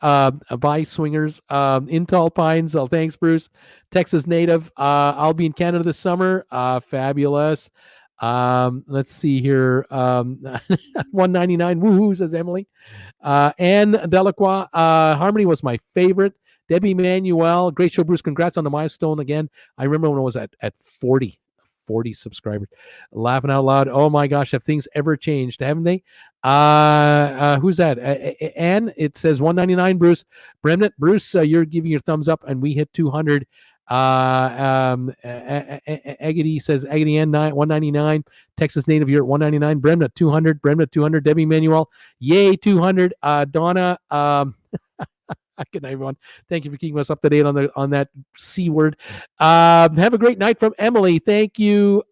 Bye, swingers. In Tall Pines. Thanks, Bruce. Texas native. I'll be in Canada this summer. Fabulous. Let's see here. 199. Woohoo, says Emily. Anne Delacroix. Harmony was my favorite. Debbie Manuel, great show, Bruce. Congrats on the milestone again. I remember when I was at 40 subscribers. Laughing out loud. Oh my gosh, have things ever changed, haven't they? Who's that? Anne, it says 199, Bruce. Bremnet, Bruce, you're giving your thumbs up, and we hit 200. Agady says, Agady Ann 199. Texas native, you're at 199. Bremnet 200. Bremnet 200. Debbie Manuel, yay, 200. Donna, good night, everyone. Thank you for keeping us up to date on that C word. Have a great night from Emily. Thank you.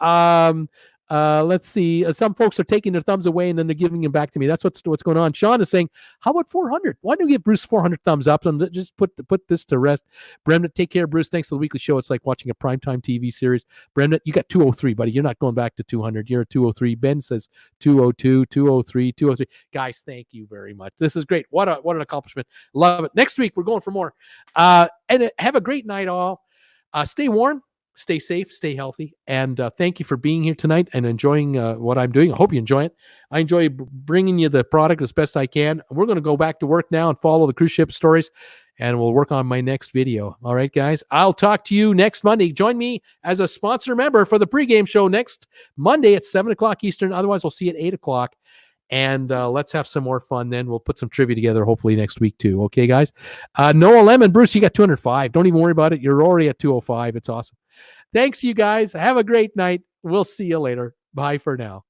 Let's see. Some folks are taking their thumbs away and then they're giving them back to me. That's what's going on. Sean is saying, how about 400? Why don't we give Bruce 400 thumbs up and just put this to rest? Bremnet, take care, Bruce. Thanks for the weekly show. It's like watching a primetime TV series. Bremnet, you got 203, buddy. You're not going back to 200. You're at 203. Ben says 202, 203, 203. Guys, thank you very much. This is great. What an accomplishment. Love it. Next week, we're going for more. And have a great night, all. Stay warm. Stay safe, stay healthy, and thank you for being here tonight and enjoying what I'm doing. I hope you enjoy it. I enjoy bringing you the product as best I can. We're going to go back to work now and follow the cruise ship stories, and we'll work on my next video. All right, guys? I'll talk to you next Monday. Join me as a sponsor member for the pregame show next Monday at 7 o'clock Eastern. Otherwise, we'll see you at 8 o'clock. And let's have some more fun then. We'll put some trivia together hopefully next week too. Okay, guys? Noah Lemon, Bruce, you got 205. Don't even worry about it. You're already at 205. It's awesome. Thanks, you guys. Have a great night. We'll see you later. Bye for now.